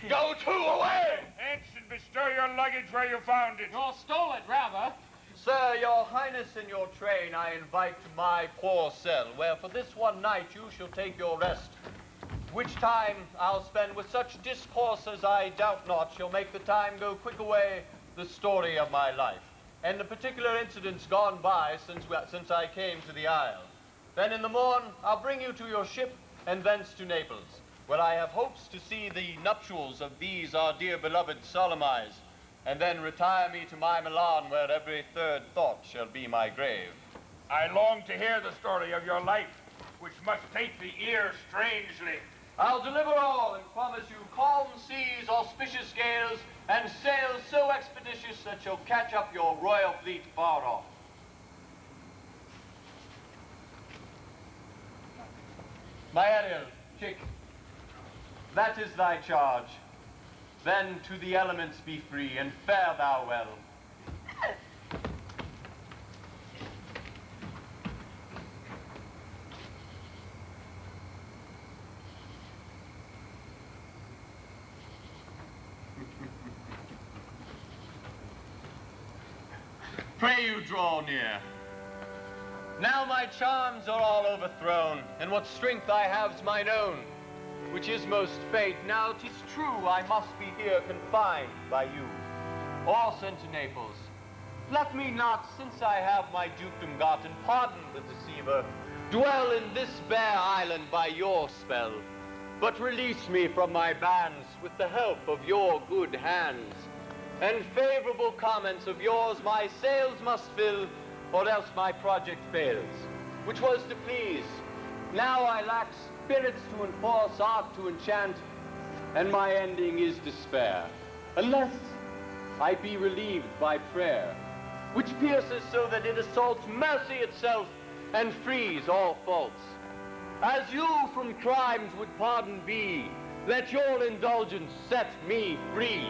Go to, away! Hence and bestow your luggage where you found it. Or stole it, rather. Sir, your highness and your train I invite to my poor cell, where for this one night you shall take your rest, which time I'll spend with such discourse as I doubt not shall make the time go quick away the story of my life, and the particular incidents gone by since I came to the isle. Then in the morn I'll bring you to your ship, and thence to Naples, where I have hopes to see the nuptials of these our dear beloved solemnized, and then retire me to my Milan, where every third thought shall be my grave. I long to hear the story of your life, which must take the ear strangely. I'll deliver all, and promise you calm seas, auspicious gales, and sails so expeditious that shall catch up your royal fleet far off. My Ariel, chick, that is thy charge. Then to the elements be free, and fare thou well. Pray you draw near. Now my charms are all overthrown, and what strength I have's mine own, which is most fate. Now 'tis true I must be here confined by you, or sent to Naples. Let me not, since I have my dukedom got, and pardon the deceiver, dwell in this bare island by your spell, but release me from my bands with the help of your good hands. And favorable comments of yours my sails must fill, or else my project fails, which was to please. Now I lack spirits to enforce, art to enchant, and my ending is despair, unless I be relieved by prayer, which pierces so that it assaults mercy itself and frees all faults. As you from crimes would pardon be, let your indulgence set me free.